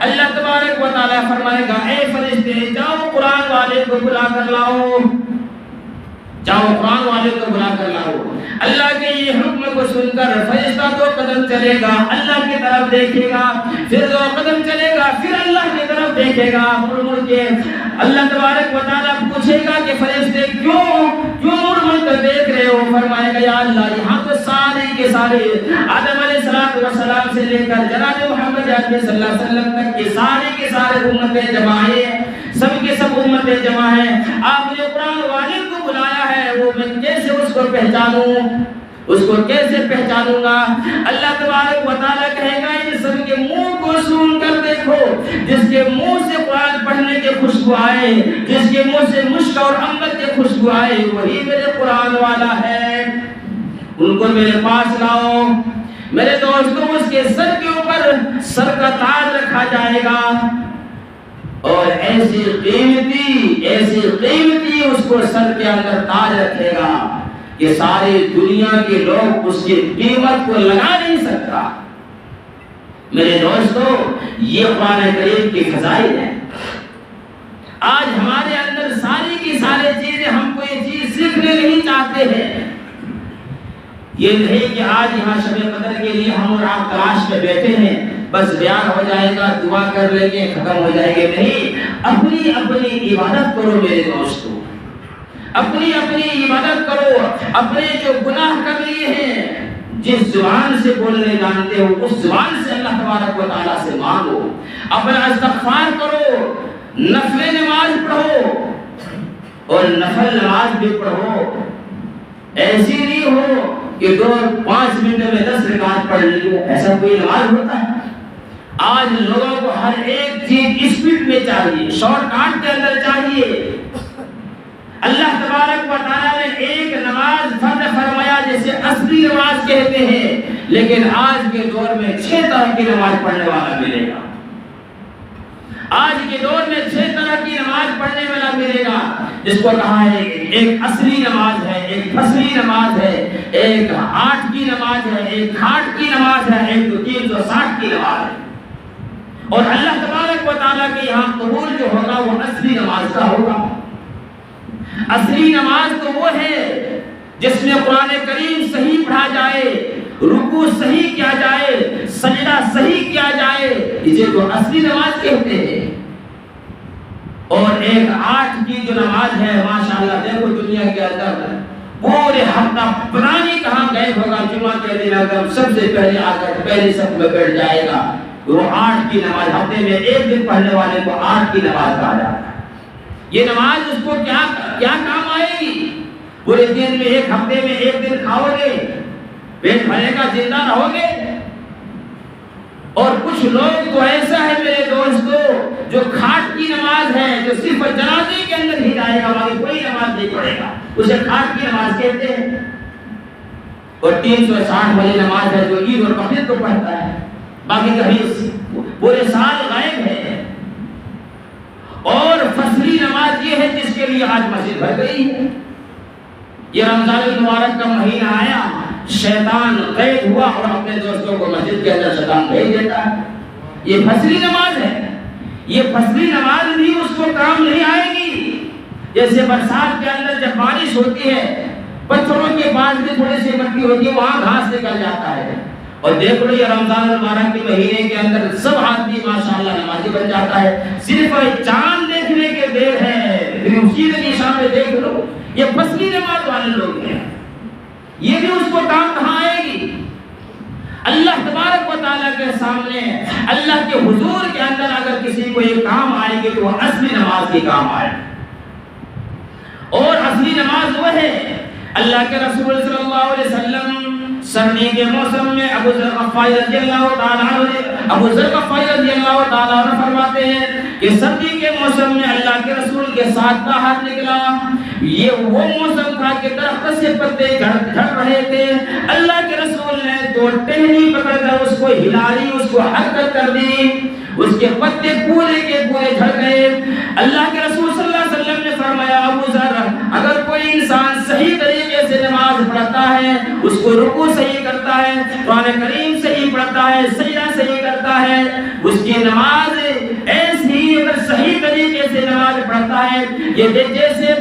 Speaker 2: اللہ تبارک و تعالیٰ فرمائے گا اے فرشتے جاؤ قرآن والے کو بلا کر لاؤ، جاؤ قرآن والے کو بلا کر لاؤ۔ اللہ کے یہ حکم کو سن کر فرشتہ 2 قدم چلے گا، اللہ کی طرف دیکھے گا، پھر 2 قدم چلے گا، پھر اللہ کی طرف دیکھے گا، مڑ مڑ کے اللہ تبارک و تعالیٰ پوچھے گا کہ فرشتے کیوں مڑ مڑ کر دیکھ رہے ہو؟ فرمائے گا یا اللہ یہاں تو سارے کے سارے آدم علیہ السلام سے لے کر جناب محمد عربی صلی اللہ علیہ وسلم تک کے سارے امتیں جمع ہیں، سب کے سب امتیں جمع ہیں۔ آپ نے قرآن والے کو بلایا ہے، وہ میں کیسے اس کو پہچانوں، اس کو کیسے پہچانوں گا؟ اللہ تبارک و تعالیٰ کہے گا ان سب کے منہ کو سون کر دیکھو، جس کے منہ سے قرآن پڑھنے کے خوشبو آئے، جس کے منہ سے مشک اور عنبر کے خوشبو آئے وہی میرے قرآن والا ہے، ان کو میرے پاس لاؤ۔ میرے دوستوں اس کے سر کے اوپر سر کا تاج رکھا جائے گا اور ایسی قیمتی اس کو سر کے اندر تاج رکھے گا کہ ساری دنیا کے لوگ اس کی قیمت کو لگا نہیں سکتا۔ میرے دوستو یہ قرآن کریم کی فضائل ہے۔ آج ہمارے اندر ساری کی ساری چیزیں، ہم کو یہ چیز سیکھنے نہیں چاہتے ہیں۔ یہ نہیں کہ آج یہاں شب قدر کے لیے ہم اور آپ تلاش میں بیٹھے ہیں، بس بیان ہو جائے گا، دعا کر لیں گے، ختم ہو جائے گے، نہیں۔ اپنی اپنی عبادت کرو میرے دوستو، اپنی اپنی عبادت کرو، اپنے جو گناہ کر لیے ہیں جس زبان سے بولنے جانتے ہو اس زبان سے اللہ تبارک و تعالیٰ سے مانگو، اپنا استغفار کرو، نفل نماز پڑھو اور نفل نماز بھی پڑھو، ایسی نہیں ہو کہ 5 منٹ میں 10 رکعت پڑھ لی، ایسا کوئی نماز ہوتا ہے؟ آج لوگوں کو ہر ایک چیز اسپیڈ میں چاہیے، شارٹ کٹ کے اندر چاہیے۔ اللہ تبارک و تعالیٰ نے ایک نماز فرض فرمایا جسے اصلی نماز کہتے ہیں، لیکن آج کے دور میں 6 طرح کی نماز پڑھنے والا ملے گا، آج کے دور میں 6 طرح کی نماز پڑھنے والا ملے گا، جس کو کہا ہے ایک اصلی نماز ہے، ایک فصلی نماز ہے، ایک 8 کی نماز ہے، ایک 8 کی نماز ہے، ایک 360 کی نماز ہے۔ اور اللہ تبارک و تعالیٰ کے یہاں قبول جو ہوگا وہ اصلی نماز کا ہوگا۔ اصلی نماز تو وہ ہے جس میں قرآن کریم صحیح پڑھا جائے، رکوع صحیح کیا جائے، سجدہ صحیح کیا جائے، اسے تو اصلی نماز کہتے ہیں۔ اور ایک 8 کی جو نماز ہے ماشاءاللہ دیکھو دنیا کے اندر پورے ہفتہ پتہ نہیں کہاں گئے ہوگا، جمعہ کے دن اگر سب سے پہلے آ کر پہلی صف میں بیٹھ جائے گا، وہ 8 کی نماز ہفتے میں ایک دن پڑھنے والے کو 8 کی نماز کہا جاتا ہے۔ یہ نماز اس کو کیا کام آئے گی؟ پورے دن میں ایک ہفتے میں ایک دن کھاؤ گے، پیٹ بھرے گا، زندہ رہو گے۔ اور کچھ لوگ تو ایسا ہے میرے دوستو جو کھاٹ کی نماز ہے، جو صرف جنازے کے اندر ہی جائے گا، باقی کوئی نماز نہیں پڑھے گا، اسے کھاٹ کی نماز کہتے ہیں۔ اور 360 والی نماز ہے جو عید اور بقرعید کو پڑھتا ہے، باقی کبھی پورے سال غائب ہے۔ اور فصلی نماز یہ ہے جس کے لیے آج مسجد بھر گئی ہے۔ یہ رمضان المبارک کا مہینہ آیا، شیطان قید ہوا اور اپنے دوستوں کو مسجد کے اندر شیطان بھیج دیتا ہے۔ یہ فصلی نماز ہے، یہ فصلی نماز بھی اس کو کام نہیں آئے گی۔ جیسے برسات کے اندر جب بارش ہوتی ہے، پتھروں کے پاس بھی تھوڑی سی مٹی ہوتی ہے، وہاں گھاس نکل جاتا ہے۔ اور دیکھ لو یہ رمضان المبارک کے مہینے کے اندر سب آدمی ماشاءاللہ نمازی بن جاتا ہے، صرف چاند دیکھنے کے دیر ہے، پھر اسی دن عشاء میں دیکھ لو، یہ فصلی نماز والے لوگ ہیں۔ یہ بھی اس کو کام کہاں آئے گی؟ اللہ تبارک و تعالیٰ کے سامنے، اللہ کے حضور کے اندر اگر کسی کو یہ کام آئے گی تو وہ اصلی نماز کی کام آئے۔ اور اصلی نماز وہ ہے، اللہ کے رسول صلی اللہ علیہ وسلم سردی کے موسم میں ابو ذر غفاری رضی اللہ تعالیٰ عنہ فرماتے ہیں کہ سردی کے موسم میں اللہ کے رسول کے ساتھ باہر نکلا۔ یہ وہ موسم تھا کہ درخت سے پتے جھڑ رہے تھے، اللہ کے رسول نے 2 ٹہنی پکڑ کر اس کو ہلائی، اس کو حرکت کر دی، اس کے پتے پورے کے پورے جھڑ گئے۔ اللہ کے رسول صلی اللہ علیہ وسلم نے فرمایا ابو ذر، اگر کوئی انسان صحیح طریقے سے نماز پڑھتا ہے، اس کو رکوع صحیح کرتا ہے، قرآن کریم صحیح پڑھتا ہے، سجدہ صحیح کرتا ہے، اس کی نماز ایسی اگر صحیح طریقے سے نماز پڑھتا ہے، یہ جیسے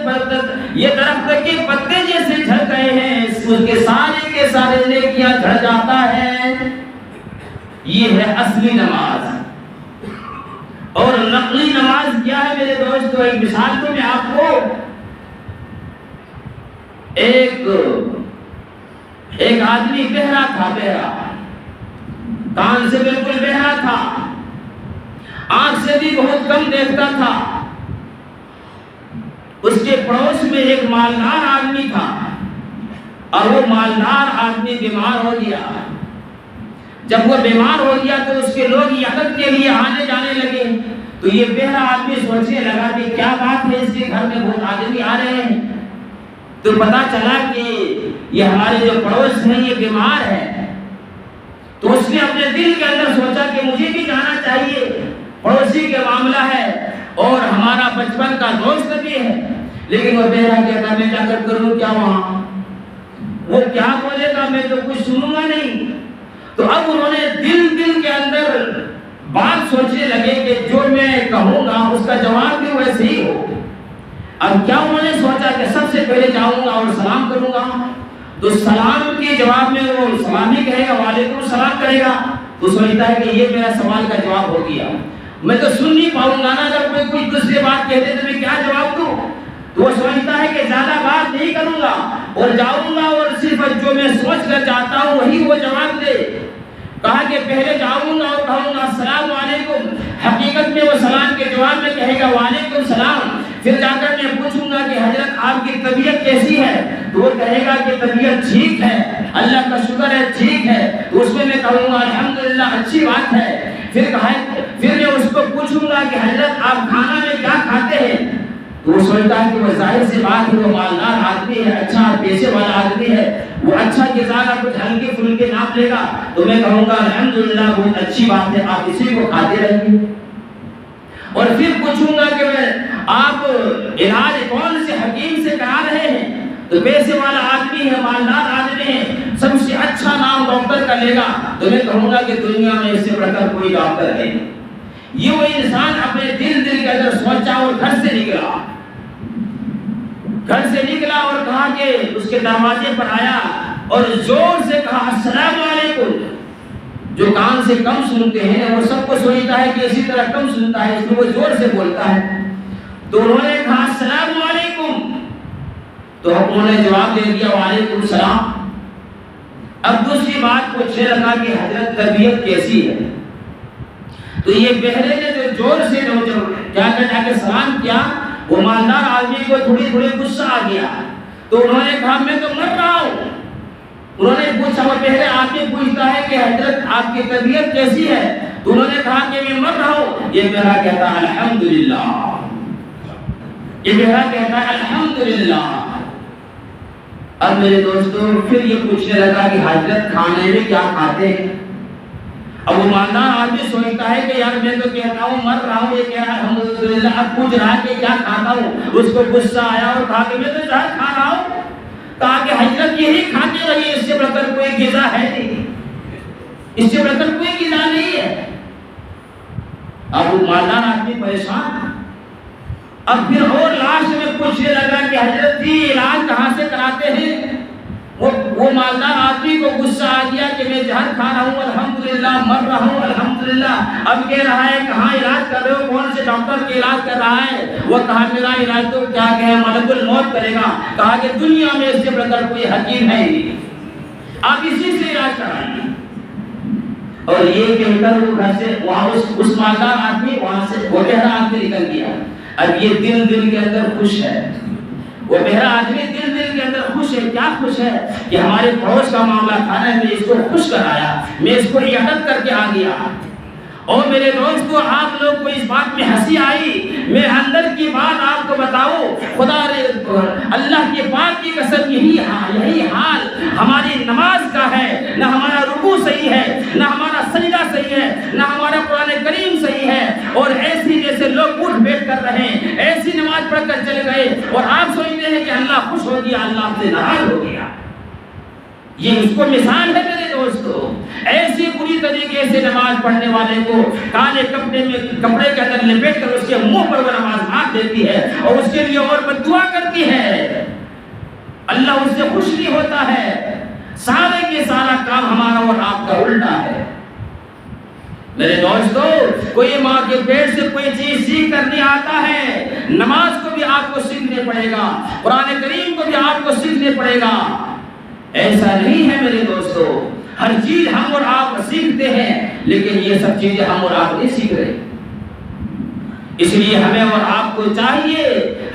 Speaker 2: یہ درخت کے پتے جیسے جھڑ گئے ہیں، اس کے سارے نیکیاں جھڑ جاتا ہے۔ یہ ہے اصلی نماز۔ اور نقلی نماز کیا ہے میرے دوستو؟ ایک مثال تو میں آپ کو، ایک آدمی بہرا تھا، بہرا، کان سے بالکل بہرا تھا، آنکھ سے بھی بہت کم دیکھتا تھا۔ اس کے پڑوس میں ایک مالدار آدمی تھا اور وہ مالدار آدمی بیمار ہو گیا۔ جب وہ بیمار ہو گیا تو اس کے لوگ یقت کے لیے آنے جانے لگے، تو یہ بہرا آدمی سوچنے لگا کہ کیا بات ہے، اس کے گھر میں بہت آدمی آ رہے ہیں۔ تو پتا چلا کہ یہ ہمارے جو پڑوس ہیں یہ بیمار ہے۔ تو اس نے اپنے دل کے اندر سوچا کہ مجھے بھی جانا چاہیے، پڑوسی کے معاملہ ہے اور ہمارا بچپن کا دوست بھی ہے۔ لیکن وہ بہرا کہتا میں جا کر کروں کیا وہاں، وہ کیا بولے گا، میں تو کچھ سنوں گا نہیں۔ تو اب انہوں نے دل کے اندر بات سوچنے لگے کہ جو میں کہوں گا اس کا جواب بھی ویسے ہی ہو۔ اب کیا انہوں نے سوچا کہ سب سے پہلے جاؤں گا اور سلام کروں گا، تو سلام کے جواب میں وہ سلام ہی کہے گا، وعلیکم السلام کرے گا، تو سمجھتا ہے کہ یہ میرا سوال کا جواب ہو گیا۔ میں تو سن نہیں پاؤں گا نا، اگر کوئی دوسری بات کہتے تو میں کیا جواب دوں؟ تو وہ سمجھتا ہے کہ زیادہ بات نہیں کروں گا اور جاؤں گا اور صرف جو میں سوچ کر چاہتا ہوں وہی وہ جواب دے۔ کہا کہ پہلے جاؤں گا اور کہوں گا السلام علیکم، حقیقت میں وہ سلام کے جواب میں کہے گا وعلیکم السلام۔ پھر جا کر میں پوچھوں گا کہ حضرت آپ کی طبیعت کیسی ہے؟ تو وہ کہے گا کہ طبیعت ٹھیک ہے، اللہ کا شکر ہے ٹھیک ہے۔ تو اس میں کہوں گا الحمدللہ اچھی بات ہے۔ پھر میں اس کو پوچھوں گا کہ حضرت آپ کھانا میں کیا کھاتے ہیں؟ تو وہ سوچتا ہے کہ وہ ظاہر سی بات ہے، وہ مالدار آدمی ہے، اچھا پیسے والا آدمی ہے، وہ اچھا غذا کا کچھ ہلکے پھلکے ناپ لے گا۔ تو میں کہوں گا الحمدللہ بہت اچھی بات ہے، آپ اسی کو کھاتے رہیے۔ اور پھر پوچھوں گا کہ آپ علاج کون سے حکیم سے کرا رہے ہیں؟ تو پیسے والا آدمی ہے، مالدار آدمی ہے، سب سے اچھا نام ڈاکٹر کا لے گا۔ تو میں کہوں گا کہ دنیا میں اس سے بڑھ کر کوئی ڈاکٹر ہے۔ یہ وہ انسان اپنے دل کے اندر سوچا اور گھر سے نکلا اور کہا کہ اس کے دروازے پر آیا اور زور سے کہا السلام علیکم۔ جو کان سے کم سنتے ہیں وہ سب کو سوچتا ہے کہ اسی طرح کم سنتا ہے، اس لیے وہ زور سے بولتا ہے۔ تو انہوں نے کہا السلام علیکم، تو انہوں نے جواب دے دیا وعلیکم السلام۔ اب دوسری بات پوچھنے لگا کہ حضرت طبیعت کیسی ہے؟ تو یہ بہرے نے جو زور سے جا کے سلام کیا، وہ مالدار آدمی کو تھوڑی غصہ آ گیا۔ تو انہوں نے کہا میں تو مر رہا ہوں۔ انہوں نے پوچھا، وہ بہرے آدمی پوچھتا ہے کہ حضرت آپ کی طبیعت کیسی ہے؟ تو انہوں نے کہا کہ میں مر رہا ہوں۔ یہ بہرا کہتا ہے الحمدللہ، یہ بہرا کہتا ہے الحمدللہ۔ اب میرے دوستوں پھر یہ پوچھنے لگا کہ حضرت کھانے میں کیا کھاتے ہیں؟ اب وہ مالدار آدمی سوچتا ہے کہ یار میں تو کہتا ہوں مر رہا ہوں، یہ کہہ رہا ہے الحمدللہ، اب پوچھ رہا ہے کہ کیا کھاتا ہوں۔ اس کو غصہ آیا اور کہا کہ میں تو زہر کھا رہا ہوں۔ کہا کہ حضرت یہی کھاتے رہیے، اس سے بڑھ کر کوئی غذا ہے نہیں، اس سے بڑھ کر کوئی غذا نہیں ہے۔ اب وہ مالدار آدمی پریشان۔ اب پھر اور لاسٹ میں پوچھنے لگا کہ حضرت جی علاج کہاں سے کراتے ہیں؟ وہ مالدار آدمی کو غصہ آ گیا کہ میں زہر کھا رہا ہوں الحمدللہ، مر رہا ہوں الحمدللہ۔ اب کہہ رہا ہے کہاں علاج کر رہے ہو، کون سے ڈاکٹر کے علاج کر رہا ہے؟ وہ کہا میرا علاج تو کیا کہے ملک الموت کرے گا۔ کہا کہ دنیا میں اس سے بڑھ کر کوئی حکیم ہے نہیں، آپ اسی سے علاج کرائیے۔ اور یہ کہہ کر وہ گھر سے وہاں اس مالدار آدمی وہاں سے وہ بہرا آدمی نکل گیا۔ اب یہ دل کے اندر خوش ہے، وہ بہرا آدمی دل کے اندر خوش ہے۔ کیا خوش ہے کہ ہمارے پڑوس کا معاملہ تھا نا، میں اس کو خوش کرایا، میں اس کو عیادت کر کے آ گیا۔ اور میرے دوستو آپ لوگ کو اس بات میں ہنسی آئی، میں اندر کی بات آپ کو بتاؤں، خدا اللہ کے پاک کی قسم یہی حال ہماری نماز کا ہے۔ نہ ہمارا رکوع صحیح ہے، نہ ہمارا سجدہ صحیح ہے، نہ ہمارا قرآن کریم صحیح ہے، اور ایسی جیسے لوگ اٹھ بیٹھ کر رہے ہیں، ایسی نماز پڑھ کر چلے گئے اور آپ سوچتے ہیں کہ اللہ خوش ہو گیا، اللہ آپ سے ناراض ہو گیا۔ یہ اس کو مثال ہے میرے دوستو۔ ایسی بری طریقے سے نماز پڑھنے والے کو کالے کپڑے کے اندر لپیٹ کر اس کے منہ پر وہ نماز مار دیتی ہے اور اس کے لیے اور بددعا کرتی ہے، اللہ اس سے خوش نہیں ہوتا ہے۔ سارے کے سارا کام ہمارا اور آپ کا الٹا ہے۔ میرے دوستو کوئی ماں کے پیٹ سے کوئی چیز سیکھ کر نہیں آتا ہے، نماز کو بھی آپ کو سیکھنے پڑے گا، قرآن کریم کو بھی آپ کو سیکھنے پڑے گا۔ ایسا نہیں ہے میرے دوستو، ہر چیز ہم اور آپ سیکھتے ہیں لیکن یہ سب چیزیں ہم اور آپ نہیں سیکھ رہے۔ اس لیے ہمیں اور آپ کو چاہیے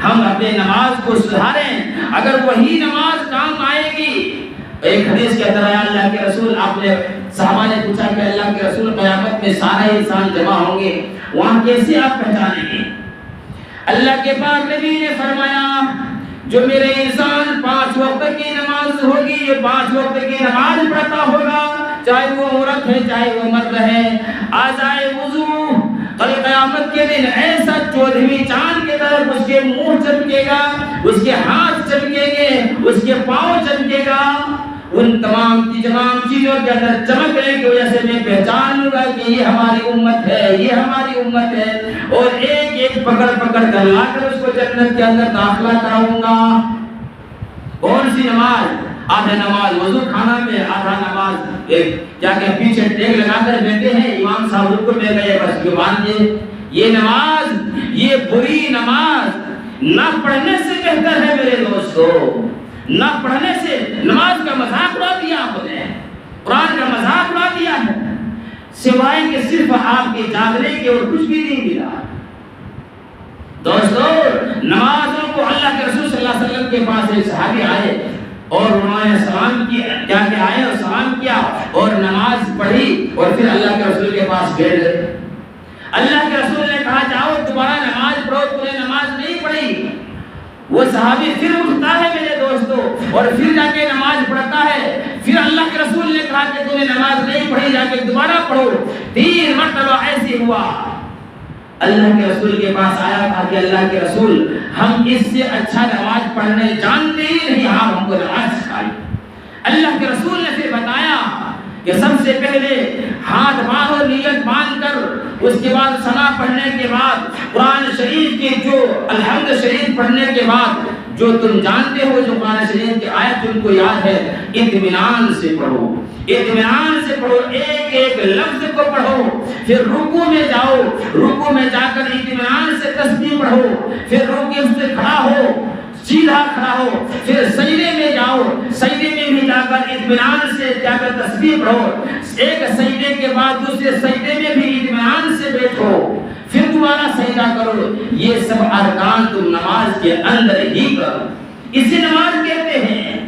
Speaker 2: ہم اپنے نماز کو سدھاریں، اگر وہی نماز کام آئے گی۔ ایک حدیث کے اندر آیا اللہ کے رسول، آپ نے صحابہ نے پوچھا کہ اللہ کے رسول قیامت میں سارے انسان جمع ہوں گے، وہاں کیسے آپ پہچانیں گے؟ اللہ کے پاک نبی نے فرمایا جو میرے انسان 5 وقت کی نماز ہوگی، یہ 5 وقت کی نماز پڑھتا ہوگا، چاہے وہ عورت ہے چاہے وہ مرد ہے، آزائے وضو، کل قیامت کے دن ایسا 14ویں چاند کی طرف اس کے منہ چمکے گا، اس کے ہاتھ چمکیں گے، اس کے پاؤں چمکے گا۔ ان تمام چیزوں کے اندر چمکنے کی وجہ سے میں پہچان لوں گا کہ یہ ہماری امت ہے، یہ ہماری امت ہے، اور ایک ایک پکڑ کر لا کر اس کو جنت کے اندر داخلہ کراؤں گا۔ کون سی نماز؟ آدھا نماز وضو خانہ میں، آدھا نماز جا کے پیچھے ٹیک لگا کر بیٹھے ہیں، امام صاحب رکوع میں گئے، بس زبان یہ نماز، یہ بری نماز نہ پڑھنے سے بہتر ہے میرے دوستو، نہ پڑھنے سے۔ نماز کا مذاق اڑا دیا آپ نے، قرآن کا مذاق اڑا دیا ہے، سوائے کہ صرف آپ کے جاگنے کے اور کچھ بھی نہیں ملا۔ دوستو نمازوں کو اللہ کے رسول صلی اللہ علیہ وسلم کے پاس ایک صحابی آئے اور انہوں نے سلام کیا، کیا کہ آئے اور سلام کیا اور نماز پڑھی اور پھر اللہ کے رسول کے پاس بیٹھ گئے۔ اللہ کے رسول نے کہا جاؤ دوبارہ نماز پڑھو، تم نے نماز نہیں پڑھی۔ وہ صحابی پھر اٹھتا ہے میرے دوستو اور پھر جا کے نماز پڑھتا ہے۔ پھر اللہ کے رسول نے کہا کہ تم نے نماز نہیں پڑھی، جا کے دوبارہ پڑھو۔ 3 مرتبہ ایسے ہوا۔ اللہ کے رسول کے پاس آیا، کہا کہ اللہ کے رسول ہم اس سے اچھا نماز پڑھنے جانتے ہی نہیں، آپ ہم کو نماز سکھائی۔ اللہ کے رسول نے پھر بتایا کہ سب سے پہلے ہاتھ باندھو، نیت باندھ کر، اس کے بعد ثنا پڑھنے کے بعد قرآن شریف کی جو الحمد شریف پڑھنے کے بعد جو تم جانتے ہو، جو قرآن شریف کی آیت تم کو یاد ہے، اطمینان سے پڑھو، اطمینان سے پڑھو، ایک ایک لفظ کو پڑھو۔ پھر رکوع میں جاؤ، رکوع میں جا کر اطمینان سے تسبیح پڑھو، پھر رکوع سے کھڑا ہو، سیدھا کھڑا ہو، پھر سجدے میں جاؤ، سجدے میں بھی جا کر اطمینان سے جا کر تسبیح پڑھو، ایک سجدے کے بعد دوسرے سجدے میں بھی اطمینان سے بیٹھو، پھر دوبارہ سجدہ کرو۔ یہ سب ارکان تم نماز کے اندر ہی کرو، اسے نماز کہتے ہیں۔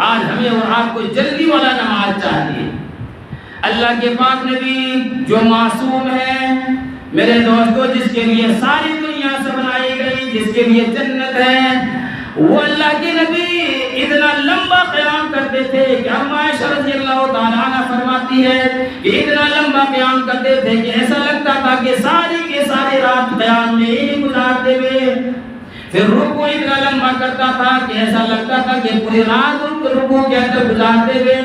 Speaker 2: آج ہمیں اور آپ کو جلدی والا نماز چاہیے۔ اللہ کے پاک نبی جو معصوم ہے میرے دوستو، جس کے لیے ساری دنیا سے بنائی گئی، جس کے لیے جنت ہے، وہ اللہ کے نبی اتنا لمبا قیام کرتے تھے کہ اما عائشہ رضی اللہ تعالیٰ عنہ فرماتی ہے کہ اتنا لمبا قیام کرتے تھے کہ ایسا لگتا تھا کہ ساری رات قیام میں ہی گزارتے ہوئے۔ پھر رکوع اتنا لمبا کرتا تھا کہ ایسا لگتا تھا کہ پوری رات رکوع کے اندر گزارتے ہوئے۔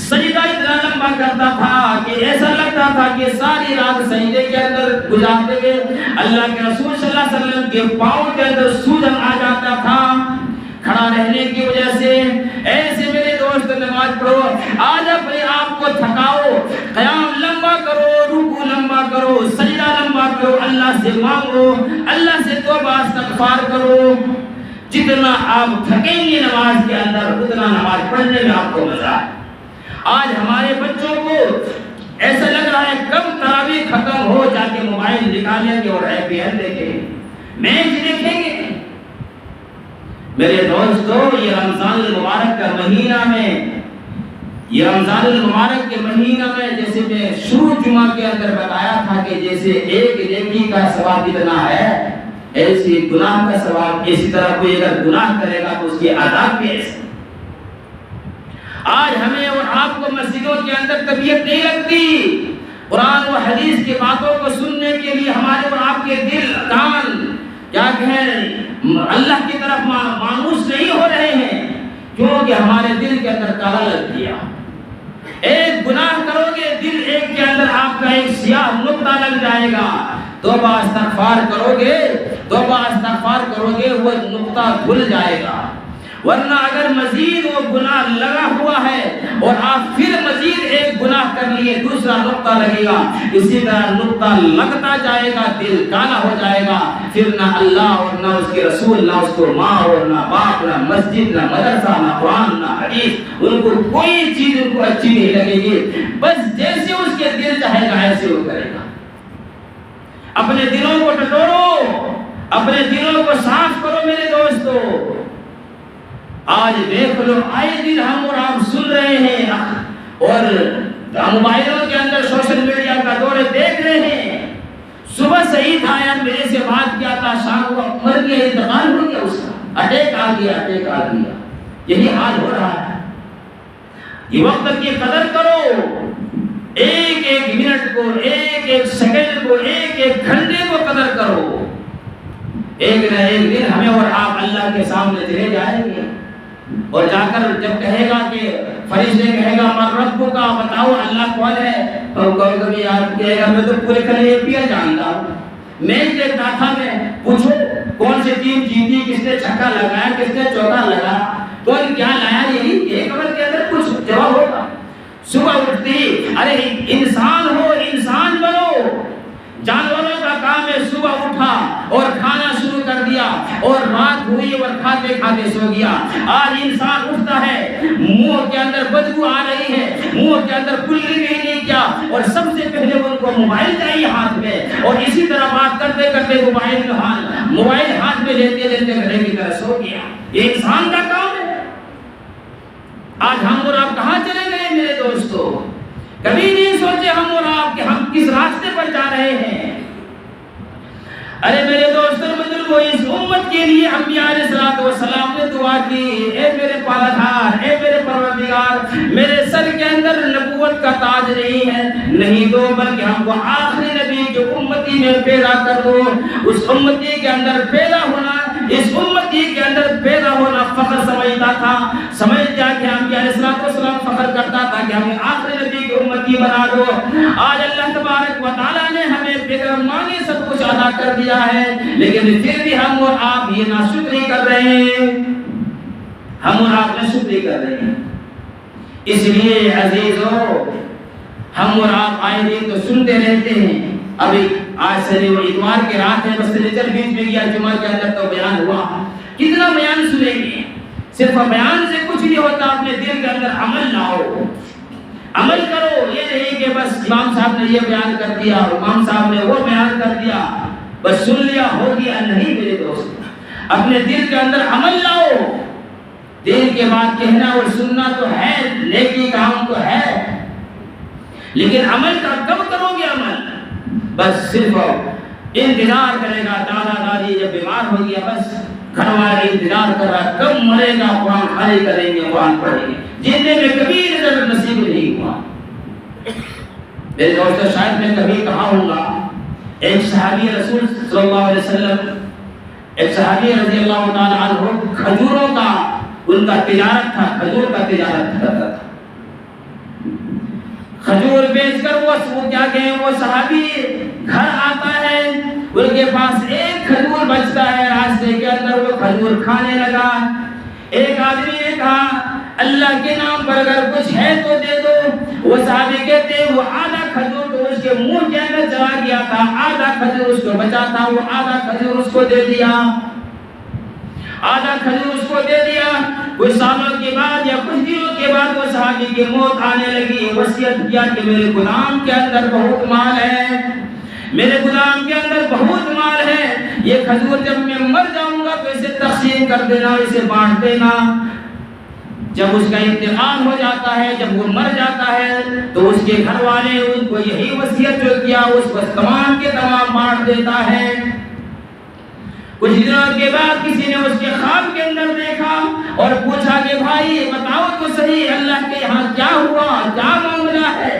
Speaker 2: سجدہ اتنا لمبا کرتا تھا کہ ایسا لگتا تھا کہ ساری رات سجدے کے اندر گزارتے ہوئے۔ اللہ کے رسول صلی اللہ علیہ وسلم کے پاؤں کے اندر سوجن آ جاتا تھا کھڑا رہنے کی وجہ سے۔ ایسے میرے دوست نماز پڑھو، آج اپنے آپ کو تھکاؤ، قیام لمبا کرو، رکوع لمبا کرو، سجدہ لمبا کرو، اللہ سے مانگو، اللہ سے توبہ استغفار کرو۔ جتنا آپ تھکیں گے نماز کے اندر، اتنا نماز پڑھنے میں آپ کو مزہ ہے۔ آج ہمارے بچوں کو ایسا لگ رہا ہے کب تراویح ختم ہو، جا کے موبائل نکالیں گے اور IPL دیکھیں گے، میچ دیکھیں گے۔ میرے دوستو یہ رمضان المبارک کا مہینہ میں، یہ رمضان المبارک کے مہینہ میں، جیسے میں شروع جمعہ کے اندر بتایا تھا کہ جیسے ایک نیکی کا ثواب اتنا ہے، ایسی گناہ کا ثواب، اسی طرح کوئی اگر گناہ کرے گا تو اس کی عذاب بھی ایسے۔ آج ہمیں اور آپ کو مسجدوں کے اندر طبیعت نہیں لگتی، قرآن و حدیث کی باتوں کو سننے کے لیے ہمارے اور آپ کے دل کان کیا کہیں اللہ کی طرف مانوس نہیں ہو رہے ہیں، کیونکہ ہمارے دل کے اندر کالا لگ گیا۔ ایک گناہ کرو گے، دل ایک کے اندر آپ کا ایک سیاہ نقطہ لگ جائے گا، توبہ استغفار کرو گے، توبہ استغفار کرو گے، وہ نقطہ دھل جائے گا۔ ورنہ اگر مزید وہ گناہ لگا ہوا ہے اور آپ پھر مزید ایک گناہ کر لیے، دوسرا نقطہ لگے گا، اسی طرح نقطہ لگتا جائے گا، دل کالا ہو جائے گا، پھر نہ اللہ اور نہ اس کے رسول، نہ اس کو ماں اور نہ باپ، نہ مسجد، نہ مدرسہ، نہ قرآن، نہ حدیث، ان کو کوئی چیز ان کو اچھی نہیں لگے گی، بس جیسے اس کے دل چاہے گا ایسے وہ کرے گا۔ اپنے دلوں کو ٹٹولو، اپنے دلوں کو صاف کرو میرے دوستو۔ آج دیکھ لو، آئے دن ہم اور آپ سن رہے ہیں اور موبائلوں کے اندر سوشل میڈیا کا دور دیکھ رہے ہیں۔ صبح صحیح تھا یار، میرے سے بات کیا تھا، شام کو مر گیا، انتقال ہو گیا، اس کا اٹیک آ گیا، اٹیک آ گیا، یہی حال ہو رہا ہے۔ یہ وقت کی قدر کرو، ایک ایک منٹ کو، ایک ایک سیکنڈ کو، ایک ایک گھنٹے کو قدر کرو۔ ایک نہ ایک دن ہمیں اور آپ اللہ کے سامنے چلے جائیں گے، اور جا کر جب کہے گا کہ فرشتے کہے گا من رب کا، بتاؤ اللہ کون ہے، تو کبھی یاد کہے گا میں تو پورے کل APL جانتا ہوں، میچ دیکھتا تھا میں، پوچھو کون سی ٹیم جیتی، کس نے چھکا لگایا، کس نے چوکا لگایا، کون کیا لایا، یہی ایک عمل کے اندر کچھ جواب ہوگا۔ صبح اٹھتی، ارے انسان ہو، انسان بنو۔ جانوروں کا کام ہے صبح اٹھا اور کھانا شروع کر دیا اور رات ہوئی اور کھاتے کھاتے سو گیا۔ آج انسان اٹھتا ہے، منہ کے اندر بدبو آ رہی ہے، منہ کے اندر کلی نہیں کیا، اور سب سے پہلے ان کو موبائل چاہیے ہاتھ میں، اور اسی طرح بات کرتے کرتے موبائل ہاتھ میں لیتے لیتے گھڑے کی طرح سو گیا۔ یہ انسان کا کام ہے۔ آج ہم اور آپ کہاں چلے گئے میرے دوستو؟ کبھی نہیں سوچے ہم اور آپ کہ ہم کس راستے پر جا رہے ہیں۔ ارے میرے دوستوں بزرگوں، اس امت کے لیے انبیاء علیہ الصلوۃ والسلام نے دعا کی، اے میرے پالدار، اے میرے پروردگار، میرے سر کے اندر نبوت کا تاج نہیں ہے، نہیں دو، بلکہ ہم کو آخری نبی جو امتی میں پیدا کر دو۔ اس امتی کے اندر پیدا ہونا، اس امتی کے اندر پیدا ہونا فخر سمجھتا تھا، سمجھتا کہ انبیاء علیہ الصلوۃ والسلام فخر کرتا تھا کہ ہمیں آخری نبی کی امتی بنا دو۔ آج اللہ تبارک و تعالیٰ نے ہمیں بغیر مانگے سب کچھ عطا کر دیا ہے، لیکن پھر بھی ہم اور آپ یہ ناشکری کر رہے ہیں، ہم اور آپ ناشکری کر رہے ہیں۔ اس لیے عزیزو، ہم اور آپ آئے دن تو سنتے رہتے ہیں۔ ابھی آج سے اتوار کی رات ہے، بس لیکن بیچ میں گیا، جمعہ کے اندر تو بیان ہوا، کتنا بیان سنیں گے؟ صرف بیان سے کچھ نہیں ہوتا، اپنے دل کے اندر عمل لاؤ، عمل کرو۔ یہ نہیں کہ بس امام صاحب نے یہ بیان کر دیا، امام صاحب نے وہ بیان کر دیا، بس سن لیا ہو گیا، نہیں میرے دوست، اپنے دل کے اندر عمل لاؤ۔ دل کے بعد کہنا اور سننا تو ہے، نیکی کام تو ہے، لیکن عمل کا کب کرو گے؟ عمل بس صرف انتظار کرے گا، دادا دادی جب بیمار ہو گیا بس گھر والے انتظار کر رہا کب مرے گا، قرآن خالی کریں گے، قرآن پڑھیں گے، جننے میں کبھی نظر نصیب نہیں ہوا۔ میرے دوستو، شاید میں کبھی کہا ہوں گا، ایک صحابی رسول صلی اللہ علیہ وسلم، ایک صحابی رضی اللہ تعالیٰ عنہ، کھجوروں کا ان کا تجارت تھا، کھجور کا تجارت کرتا تھا، کھجور بیچ کر وہ کیا کہیں، وہ صحابی گھر آتا ہے، ان کے پاس ایک کھجور بچتا ہے، راستے کے اندر وہ کھجور کھانے لگا۔ ایک آدمی نے کہا، اللہ کے نام پر اگر کچھ ہے تو دے دو۔ وہ صحابی کہتے ہیں، وہ آدھا کھجور تو اس کے منہ کے اندر چلا گیا تھا، آدھا کھجور اس کو بچا تھا، وہ آدھا کھجور اس کو دے دیا، آدھا کھجور اس کو دے دیا۔ کچھ سالوں کے بعد یا کچھ دنوں کے بعد وہ صحابی کی موت آنے لگی، وصیت کیا کہ میرے غلام کے اندر بہت مال ہے، میرے غلام کے اندر بہت مال ہے، یہ کھجور جب میں مر جاؤں گا تو اسے تقسیم کر دینا، اسے بانٹ دینا۔ جب اس کا انتقال ہو جاتا ہے، جب وہ مر جاتا ہے، تو اس کے گھر والے ان کو یہی وصیت جو کیا اس کو تمام کے تمام بانٹ دیتا ہے۔ کچھ دنوں کے بعد کسی نے اس کے خواب کے اندر دیکھا اور پوچھا کہ بھائی بتاؤ تو صحیح، اللہ کے یہاں کیا ہوا، کیا معاملہ ہے؟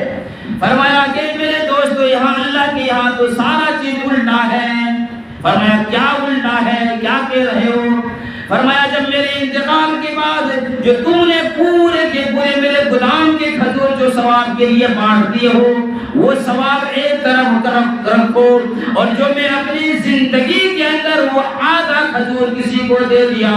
Speaker 2: فرمایا کہ میرے دوستو، یہاں اللہ کے یہاں تو سارا چیز الٹا ہے۔ فرمایا کیا الٹا ہے، کیا کہہ رہے ہو؟ فرمایا جب میرے انتقال کے بعد جو تم نے پورے کے پورے میرے غلام کے کھجور جو ثواب کے لیے بانٹ دیے ہو، وہ ثواب ایک طرف رکھو، اور جو میں اپنی زندگی کے اندر وہ آدھا کھجور کسی کو دے دیا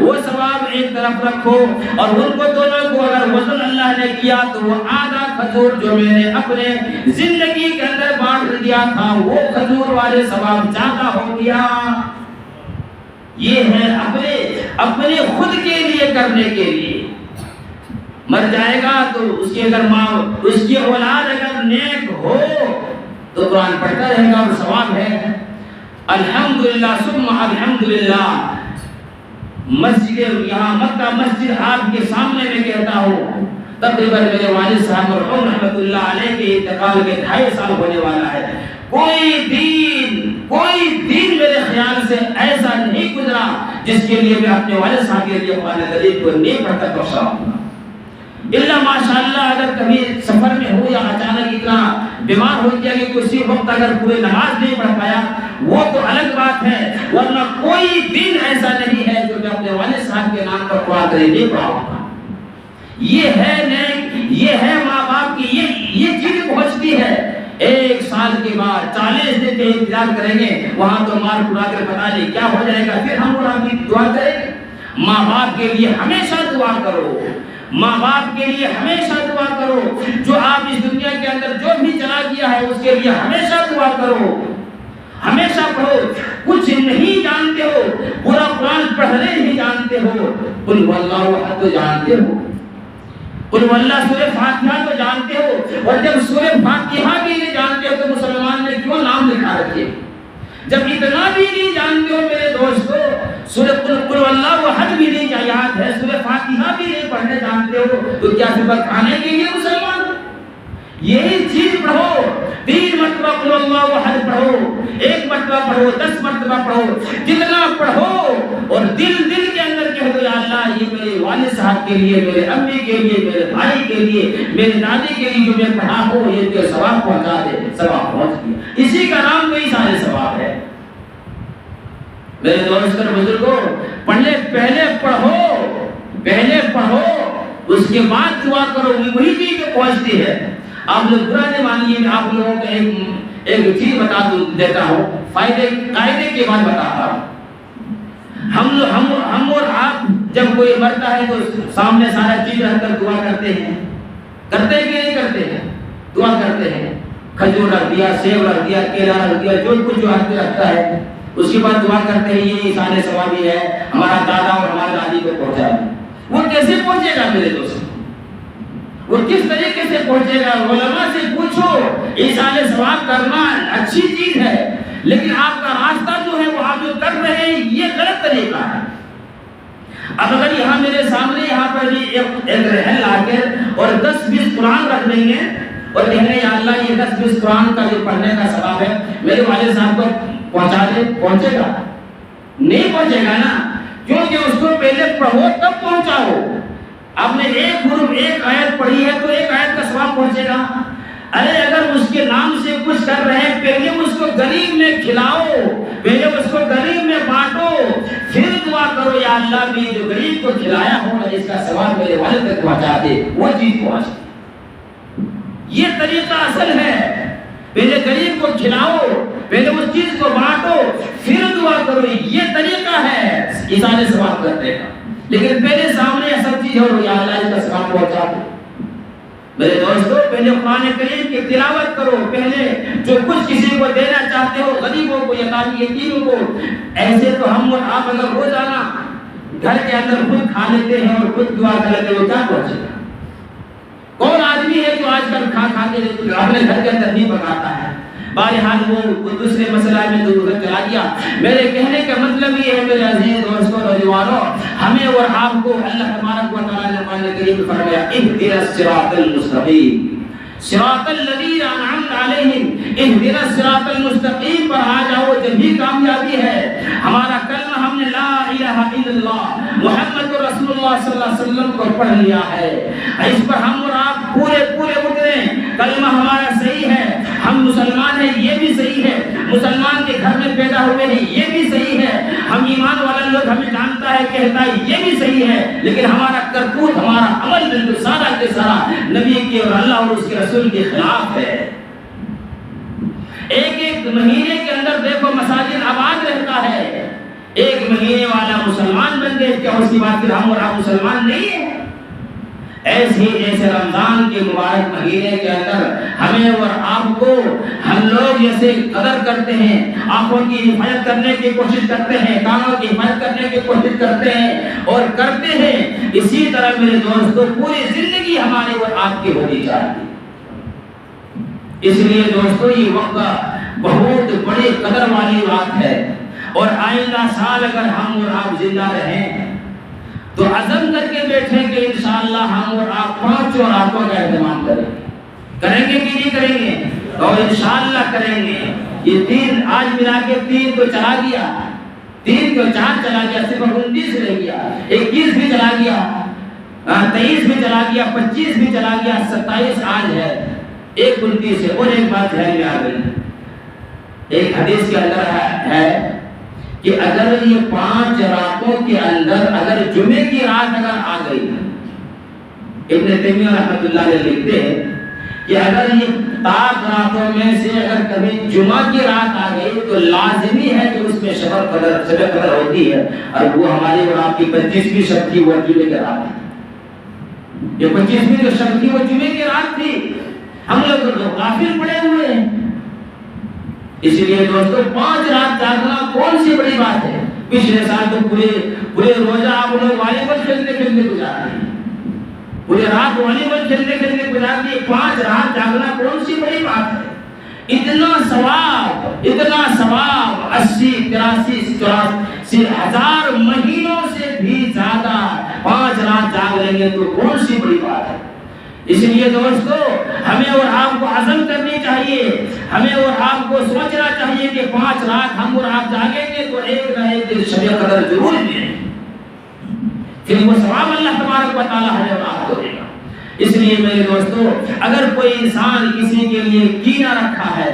Speaker 2: وہ ثواب ایک طرف رکھو، اور ان کو دونوں کو اگر وزن اللہ نے کیا تو وہ آدھا کھجور جو میں نے اپنے زندگی کے اندر بانٹ دیا تھا وہ کھجور والے ثواب زیادہ ہو گیا۔ یہ ہے اپنے خود کے لیے کرنے کے لیے۔ مر جائے گا تو اس کی اگر ماں، اس کی اولاد اگر نیک ہو تو قرآن پڑھتا رہے گا اور ثواب ہے۔ الحمدللہ ثم الحمدللہ۔ مسجد یہاں مکہ مسجد آپ کے سامنے میں کہتا ہوں، تقریباً میرے والد صاحب مرحوم رحمۃ اللہ علیہ کے انتقال کے 2.5 سال ہونے والا ہے۔ کوئی دین میرے خیال سے ایسا نہیں گزرا جس کے لیے میں اپنے والد صاحب کے لیے قرآن کریم کو نہیں پڑھتا بخشا ہوں۔ اللہ ماشاءاللہ اگر کبھی سفر میں ہو یا اچانک اتنا بیمار ہو گیا کہ کسی وقت اگر پورے نماز نہیں پڑھ پایا وہ تو الگ بات ہے، ورنہ کوئی دن ایسا نہیں ہے جو میں اپنے والد صاحب کے نام پر قرآن کریم نہیں پڑھاؤں گا۔ یہ ہے نیک، یہ ہے ماں باپ کی یہ چیز پہنچتی ہے۔ 1 سال کے بعد 40 دن کے انتظار کریں گے، وہاں تو مار پڑا کر پتا نہیں کیا ہو جائے گا، پھر ہم اور آپ دعا کریں گے۔ ماں باپ کے لیے ہمیشہ دعا کرو، ماں باپ کے لیے ہمیشہ دعا کرو، جو آپ اس دنیا کے اندر جو بھی چلا گیا ہے اس کے لیے ہمیشہ دعا کرو، ہمیشہ پڑھو۔ کچھ نہیں جانتے ہو، پورا قرآن پڑھنے نہیں جانتے ہو، قل هو اللہ احد تو جانتے ہو، قل هو اللہ سورہ فاتحہ تو جانتے ہو، اور جب سورہ فاتحہ بھی نہیں جانتے ہو تو مسلمان نے کیوں نام لکھا رکھے؟ جب اتنا بھی نہیں جانتے ہو میرے دوستو، سورہ قل اللہ احد بھی نہیں یاد ہے، سورہ فاتحہ بھی نہیں پڑھنے جانتے ہو، تو کیا پھر کھانے کے لیے مسلمان؟ یہی چیز پڑھو، 3 مرتبہ قل اللہ احد پڑھو، 1 مرتبہ پڑھو، 10 مرتبہ پڑھو، جتنا پڑھو، اور دل کے اندر کہہ دو یا اللہ یہ میرے والد صاحب کے لیے، میرے امی کے لیے، میرے بھائی کے لیے، میرے دادی کے لیے جو میں پڑھا ہوں یہ تو ثواب پہنچا دے، ثواب پہنچ گیا، اسی کا نام تو سارے ثواب ہے۔ میرے دوست اور بزرگوں، پہلے پڑھو اس کے بعد دعا کرو، وہی چیز جو پہنچتی ہے۔ آپ لوگ برا نہیں مانیے، میں آپ لوگوں کو ایک چیز بتا دیتا ہوں، قاعدے کے بعد بتاتا ہوں۔ ہم اور آپ جب کوئی مرتا ہے تو سامنے سارا چیز رکھ کر دعا کرتے ہیں کہ نہیں کرتے ہیں؟ دعا کرتے ہیں، کھجور رکھ دیا، سیب رکھ دیا، کیلا رکھ دیا، جو کچھ جو ہاتھ میں رکھتا ہے اس کے بعد دعا کرتے ہیں یہ سارے ثوابی ہے، ہمارا دادا اور ہماری دادی کو پہنچا ہے۔ وہ کیسے پہنچے گا میرے دوست؟ وہ کس طریقے سے پہنچے گا؟ علماء سے پوچھو۔ ایصال ثواب کرنا اچھی چیز ہے، لیکن آپ کا راستہ جو ہے وہ آپ جو کر رہے ہیں یہ غلط طریقہ ہے۔ اب اگر یہاں میرے سامنے یہاں پر ایک رحل لا کر اور 10-20 قرآن رکھ دیں گے اور کہیں گے یا اللہ یہ 10-20 قرآن کا جو پڑھنے کا ثواب ہے میرے والد صاحب کو پہنچا دے، پہنچے گا؟ نہیں پہنچے گا نا، کیونکہ اس کو پہلے پڑھو تب پہنچاؤ۔ آپ نے ایک آیت پڑھی ہے تو ایک آیت کا ثواب پہنچے گا۔ ارے اگر اس کے نام سے کچھ کر رہے ہیں پہلے اس کو غریب میں کھلاؤ، پہلے اس کو غریب میں بانٹو، پھر دعا کرو یا اللہ بھی جو غریب کو کھلایا ہوں اس کا ثواب میرے والد تک پہنچا دے، وہ چیز پہنچے۔ یہ طریقہ اصل ہے، پہلے غریب کو کھلاؤ، پہلے اس چیز کو بانٹو، پھر دعا کرو، یہ طریقہ ہے ایصال ثواب کرنے کا۔ لیکن پہلے سامنے سب چیز ہو یا اللہ اس کا ثواب پہنچا دے۔ میرے دوستو، پہلے قرآن کریم کی تلاوت کرو، پہلے جو کچھ کسی کو دینا چاہتے ہو، غریبوں کو، یتیموں کو، ایسے تو ہم اور آپ اگر روزانہ گھر کے اندر خود کھا لیتے ہیں اور خود دعا کر لیتے ہو، کیا پہنچے گا؟ کون آدمی ہے جو آج کل کھا کے اپنے گھر کے اندر نہیں پکاتا ہے؟ بہرحال وہ دوسرے مسئلہ میں تو چلا گیا۔ میرے کہنے کا مطلب یہ ہے میرے عزیز دوستوں نوجوانوں، ہمیں اور آپ کو اللہ تبارک و تعالیٰ نے قرآن کریم میں فرمایا اهدنا الصراط المستقیم، صراط الذین انعمت علیہم، اهدنا الصراط المستقیم پر آ جاؤ، جب بھی کامیابی ہے۔ ہمارا کلمہ ہم نے لا الہ الا اللہ محمد رسول اللہ صلی اللہ علیہ وسلم کو پڑھ لیا ہے، اس پر ہم اور آپ پورے اتریں۔ کلمہ ہمارا صحیح ہے، ہم مسلمان ہیں یہ بھی صحیح ہے، مسلمان کے گھر میں پیدا ہوئے ہیں یہ بھی صحیح ہے، ہم ایمان والا لوگ ہمیں جانتا ہے کہتا ہے یہ بھی صحیح ہے، لیکن ہمارا کرتوت، ہمارا عمل بالکل سارا کے سارا نبی کے اور اللہ اور اس کے رسول کے خلاف ہے۔ ایک مہینے کے اندر دیکھو مساجد آباد رہتا ہے، ایک مہینے والا مسلمان بن گئے، کیا اس کی بات پھر ہم اور آپ مسلمان نہیں ہیں؟ ایسے ہی جیسے رمضان کے مبارک مہینے کے اندر ہمیں اور آپ کو ہم لوگ جیسے قدر کرتے ہیں، آنکھوں کی حفاظت کرنے کی کوشش کرتے ہیں، کانوں کی حفاظت کرنے کی کوشش کرتے ہیں اور کرتے ہیں، اسی طرح میرے دوستو پوری زندگی ہماری اور آپ کی ہونی چاہیے۔ اس لیے دوستو یہ وقت بہت بڑی قدر والی بات ہے، اور آئندہ سال اگر ہم اور آپ زندہ رہیں تو عزم کر کے بیٹھیں کہ انشاءاللہ ہم اور آپ 5 راتوں کا اہتمام کریں گے کہ نہیں کریں گے؟ اور انشاءاللہ کریں گے۔ یہ 3 آج ملا کے 3 تو چلا گیا، 3 تو 4 چلا گیا، صرف 29 رہ گیا، 21 بھی چلا گیا، 23 بھی چلا گیا، 25 بھی چلا گیا، 27 آج ہے، 29 ہے۔ اور ایک بات ہے میں آ گئی، ایک حدیث کے اندر ہے کہ اگر یہ 5 راتوں کے اندر اگر جمعے کی رات اگر آ گئی، ابن تیمیہ رحمۃ اللہ علیہ لکھتے ہیں کہ اگر یہ 7 راتوں میں سے اگر کبھی جمعہ کی رات آ گئی تو لازمی ہے کہ اس میں شب قدر ہوتی ہے، اور وہ ہماری اور آپ کی 25ویں شب تھی، وہ جمعے کی رات تھی۔ یہ 25ویں جو شب تھی وہ جمعے کی رات تھی، ہم لوگ غافل پڑے ہوئے ہیں۔ اس لیے دوستو 5 رات جاگنا کون سی بڑی بات ہے؟ پچھلے سال تو پورے روزہ آپ لوگ والی بال کھیلتے گزار دیے، پورے رات والی بال کھیلتے گزار دیے، 5 رات جاگنا کون سی بڑی بات ہے؟ اتنا ثواب 80 83 ہزار مہینوں سے بھی زیادہ 5 رات جاگ لیں گے تو کون سی بڑی بات ہے؟ اس لیے دوستو ہمیں اور آپ کو عزم کرنی چاہیے، ہمیں اور آپ کو سوچنا چاہیے کہ 5 رات ہم اور آپ جاگیں گے تو ایک نہ ایک دن شب قدر ضرور ملے، پھر وہ ثواب اللہ تبارک و تعالی ہمیں اور آپ کو دے گا۔ اس لیے میرے دوستو اگر کوئی انسان کسی کے لیے کینہ رکھا ہے،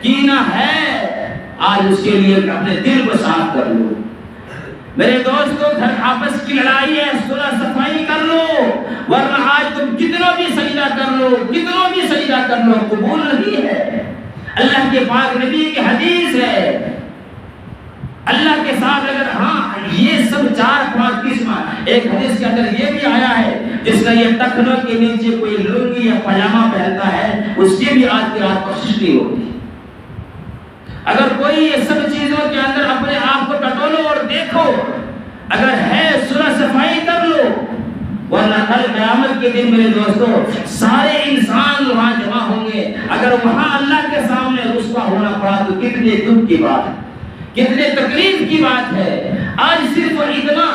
Speaker 2: کینہ ہے، آج اس کے لیے اپنے دل کو صاف کر لو۔ میرے دوستو گھر آپس کی لڑائی ہے، صلح صفائی کر لو، ورنہ آج تم کتنا بھی سجدہ کر لو قبول نہیں ہے۔ اللہ کے پاک نبی کی حدیث ہے، اللہ کے ساتھ اگر یہ سب 4-5 قسم، ایک حدیث کے اندر یہ بھی آیا ہے جس کا یہ ٹخنوں کے نیچے کوئی لنگی یا پاجامہ پہنتا ہے اس کی بھی آج کی رات بخشش نہیں ہوگی۔ اگر کوئی یہ سب چیزوں کے اندر اپنے آپ کو ٹٹولو اور دیکھو، اگر ہے صلح صفائی کر لو، ورنہ کل قیامت کے دن میرے دوستو سارے انسان وہاں جمع ہوں گے، اگر وہاں اللہ کے سامنے رسوا ہونا پڑا تو کتنے دکھ کی بات ہے، کتنے تکلیف کی بات ہے۔ آج صرف اتنا،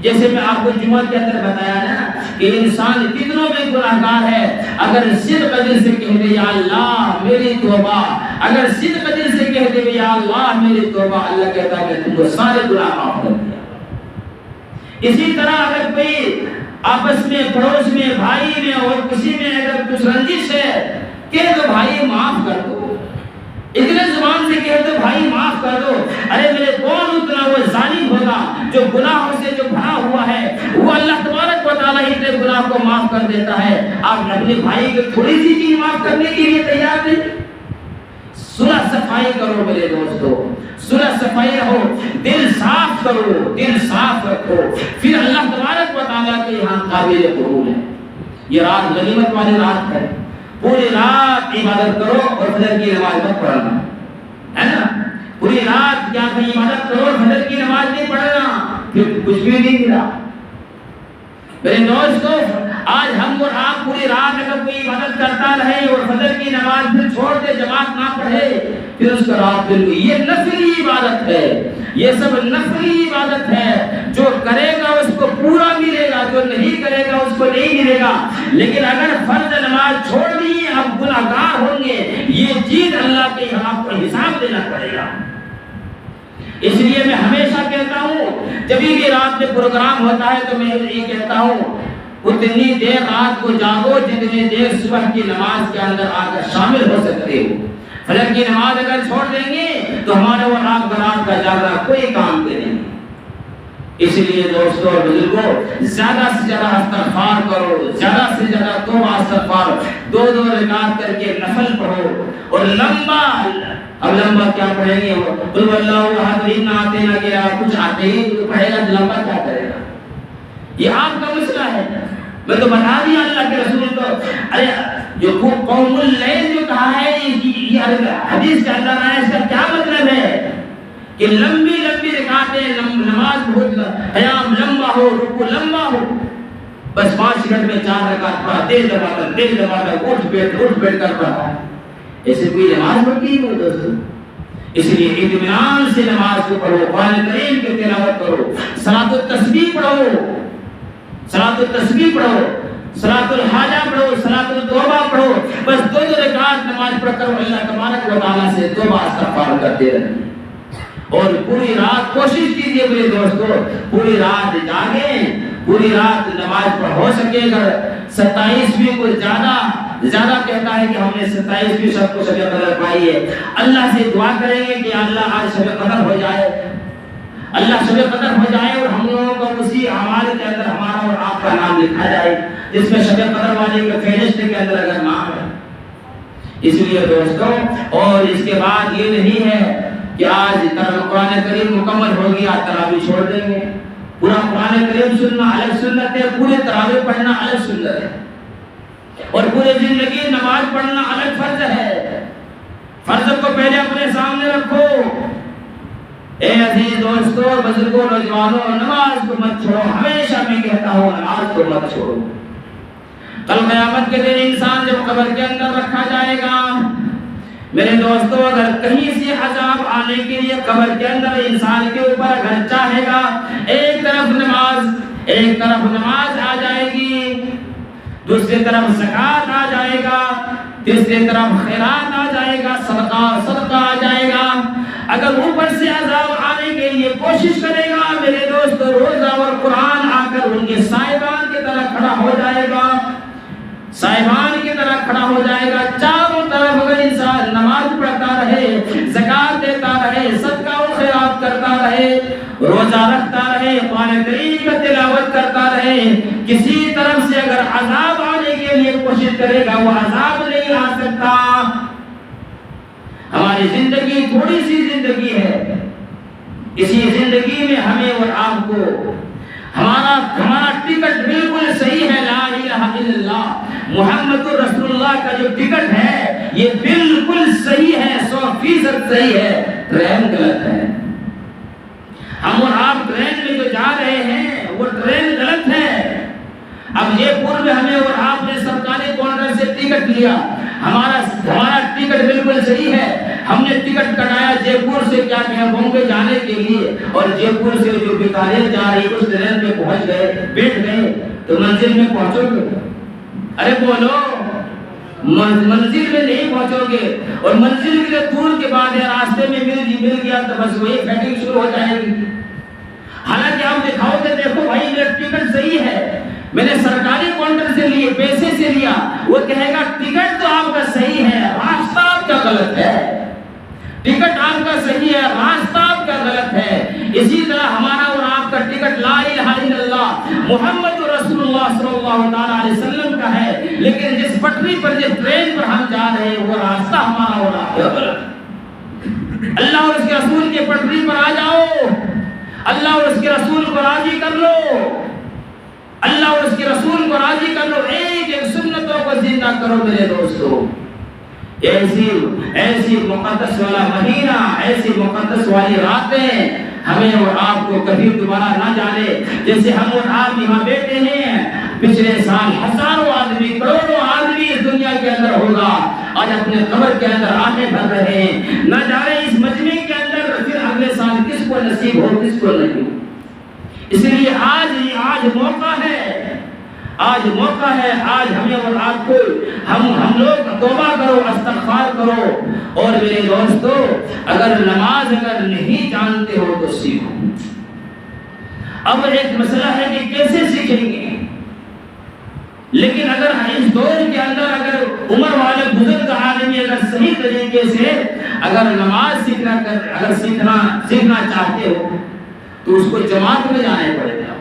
Speaker 2: جیسے میں آپ کو جمعہ کے اندر بتایا نا کہ انسان کتنوں میں گناہگار ہے، اگر صدق دل سے کہہ دے یا اللہ میری توبہ، اگر صدق دل سے کہہ دے یا اللہ میری توبہ، اللہ کہتا ہے کہ تم کو سارے گناہ معاف کر دیا۔ اسی طرح اگر کوئی آپس میں، پڑوس میں، بھائی میں اور کسی میں اگر کچھ رنجش ہے، کہہ دو بھائی معاف کر دو، اتنے زبان سے کہہ دو بھائی معاف کر دو، ارے میرے کون اتنا وہ ظالم ہوگا جو گناہوں سے جو بھرا ہوا ہے، وہ اللہ تبارک و تعالیٰ ہی تیرے گناہ کو معاف کر دیتا ہے۔ آپ اپنے بھائی کو تھوڑی سی چیز معاف کرنے کے لیے تیار نہیں؟ صلح صفائی کرو میرے دوستو، صلح صفائی رہو، دل صاف کرو، دل صاف رکھو، پھر اللہ تبارک و تعالیٰ کے یہاں قابل قبول ہے۔ یہ رات غنیمت والی رات ہے، پوری رات عبادت کرو اور فجر کی نماز مت پڑھنا، ہے نا؟ پوری رات کیا کہ عبادت کرو اور فجر کی نماز نہیں پڑھنا، پھر کچھ بھی نہیں ملا۔ میرے دوستو آج ہم اور آپ پوری رات اگر کوئی عبادت کرتا رہے اور فجر کی نماز پھر چھوڑ دے، جماعت نہ پڑھے، پھر اس کا رات دن یہ نفلی عبادت ہے، یہ سب نفلی عبادت ہے، جو کرے گا اس کو پورا ملے گا، جو نہیں کرے گا اس کو نہیں ملے گا۔ لیکن اگر فرض نماز چھوڑ دی اب گناہگار ہوں گے، یہ چیز اللہ کے یہاں پر حساب دینا پڑے گا۔ اس لیے میں ہمیشہ کہتا ہوں جب بھی رات میں پروگرام ہوتا ہے تو میں یہ کہتا ہوں اتنی دیر رات کو جاگو جتنی دیر صبح کی نماز کے اندر آ کر شامل ہو سکتے ہو۔ فجر کی نماز اگر چھوڑ دیں گے تو ہمارے وہ رات کا جاگنا کوئی کام کے نہیں۔ اس لیے دوستو اور بزرگوں زیادہ سے زیادہ استغفار کرو، زیادہ سے زیادہ توبہ استغفار، 2 رکعت کر کے نفل پڑھو اور لمبا، اب لمبا کیا پڑھیں گے؟ قل اللہ احد نہ آتے نہ کہ کچھ آتے ہی تو پڑھے گا، لمبا کیا کرے گا؟ یہ آپ کا مسئلہ ہے۔ میں تو بتا دیا اللہ کے رسول کو، ارے جو قوم اللیل جو کہا ہے یہ حدیث کے اندر آیا، اس کا کیا مطلب ہے کہ لمبی رکعتیں، نماز بہت قیام لمبا ہو، رکوع لمبا ہو، بس 5 منٹ میں 4 رکعت پڑھا، دل دبا کر اٹھ بیٹھ کر پڑھا، ایسے کوئی نماز ہوتی ہے میرے دوستو؟ اس لیے اطمینان سے نماز کو پڑھو، قرآن کریم کی تلاوت کرو، صلاۃ التسبیح پڑھو، صلاۃ التسبیح پڑھو، صلاۃ الحاجہ پڑھو، صلاۃ التوبہ پڑھو، بس 2 رکعت نماز پڑھ کر اللہ تبارک و تعالیٰ سے توبہ استغفار کرتے رہیں اور پوری رات کوشش کیجیے میرے دوستو، پوری رات جاگیں، پوری رات نماز پڑھ سکے گا۔ 27ویں کو زیادہ کہتا ہے کہ ہم نے 27ویں شب کو شب قدر پائی ہے، اللہ سے دعا کریں گے کہ اللہ آج شب قدر ہو جائے، اللہ شب قدر ہو جائے اور ہم لوگوں کو اسی اعمال کے اندر ہمارا اور آپ کا نام لکھا جائے جس میں شب قدر والے کے فہرست کے اندر اگر نام ہے۔ اس لیے دوستوں اور اس کے بعد یہ نہیں ہے کہ آج قرآن کریم مکمل ہو گیا تراویح چھوڑ دیں گے. پورا قرآن کریم سننا الگ سنت ہے، پورے تراویح پڑھنا الگ سنت ہے، اور پورے زندگی نماز پڑھنا الگ فرض ہے. فرض کو پہلے اپنے سامنے رکھو. اے عزیز دوستو، بزرگوں، نوجوانوں، نماز کو مت چھوڑو. ہمیشہ میں کہتا ہوں نماز کو مت چھوڑو. کل قیامت کے دن انسان جب قبر کے اندر رکھا جائے گا، میرے دوستو، اگر کہیں سے عذاب آنے کے لیے قبر کے اندر انسان کے اوپر اگر چاہے گا، ایک طرف نماز آ جائے گی، دوسری طرف زکات آ جائے گا، تیسری طرف خیرات آ جائے گا، صدقہ آ جائے گا. اگر اوپر سے عذاب آنے کے لیے کوشش کرے گا، میرے دوستو، روزہ اور قرآن آ کر ان کے سائبان کی طرح کھڑا ہو جائے گا، سائبان کی طرح کھڑا ہو جائے گا. چاروں طرف اگر انسان نماز پڑھتا رہے، زکات دیتا رہے، صدقہ و خیرات کرتا رہے، روزہ رکھتا رہے، قرآن کریم کی تلاوت کرتا رہے، کسی طرف سے اگر عذاب آنے کے لیے کوشش کرے گا، وہ عذاب نہیں آ سکتا. ہماری زندگی تھوڑی سی زندگی ہے. اسی زندگی میں ہمیں اور آپ کو ہمارا ٹکٹ بالکل صحیح ہے. لا الہ الا اللہ محمد رسول اللہ کا جو ٹکٹ ہے یہ بالکل صحیح ہے، 100% صحیح ہے. ٹرین غلط ہے. ہم اور آپ ٹرین میں جو جا رہے ہیں وہ ٹرین غلط ہے. اب یہ پور میں ہمیں اور آپ نے سرکاری کاؤنٹر سے ٹکٹ لیا، ہمارا ٹکٹ بالکل صحیح ہے. ہم نے ٹکٹ کٹایا جے پور سے کیا کہ بامبے جانے کے لیے، اور جے پور سے جو بیکانیر جا رہی اس ٹرین میں پہنچ گئے، بیٹھ گئے تو منزل میں پہنچو گے. ارے بولو، منزل میں نہیں پہنچو گے. اور منزل کے دور کے بعد راستے میں مل گیا تو بس وہی فیٹنگ شروع ہو جائے گی. حالانکہ آپ دکھاؤ کہ دیکھو بھائی میرا ٹکٹ صحیح ہے، میں نے سرکاری کاؤنٹر سے لیے، پیسے سے لیا. وہ کہے گا ٹکٹ تو آپ کا صحیح ہے، راستہ آپ کا غلط ہے. ٹکٹ آپ کا صحیح ہے، راستہ آپ کا غلط ہے. اسی طرح ہمارا اور آپ کا ٹکٹ لا الہ الا اللہ محمد رسول اللہ صلی اللہ علیہ وسلم کا ہے، لیکن جس پٹری پر، جس ٹرین پر ہم جا رہے ہیں وہ راستہ ہمارا اور آپ کا غلط ہے. اللہ اور اس کے رسول کے پٹری پر آ جاؤ، اللہ اور اس کے رسول کو راضی کر لو، اللہ اور اس کے رسول کو راضی کر لو. ایک سنتوں کو زندہ کرو میرے دوستو. ایسی مقدس والا مہینہ، ایسی مقدس والی راتیں ہمیں اور آپ کو کبھی دوبارہ نہ جانے. جیسے ہم اور آپ یہاں بیٹھے ہیں، پچھلے سال ہزاروں آدمی، کروڑوں آدمی اس دنیا کے اندر ہوگا، آج اپنے قبر کے اندر آنکھیں بھر رہے ہیں. نہ جانے اس مجمع کے اندر پھر اگلے سال کس کو نصیب ہو، کس کو نہیں. اس لیے آج موقع ہے، آج ہمیں اور آپ کو ہم لوگ توبہ کرو، استغفار کرو. اور میرے دوستو، اگر نماز نہیں جانتے ہو تو سیکھو. اب ایک مسئلہ ہے کہ کیسے سیکھیں گے، لیکن اگر اس دور کے اندر اگر عمر والے بزرگ آدمی اگر صحیح طریقے سے اگر نماز سیکھنا چاہتے ہو تو اس کو جماعت میں جانا پڑے گا.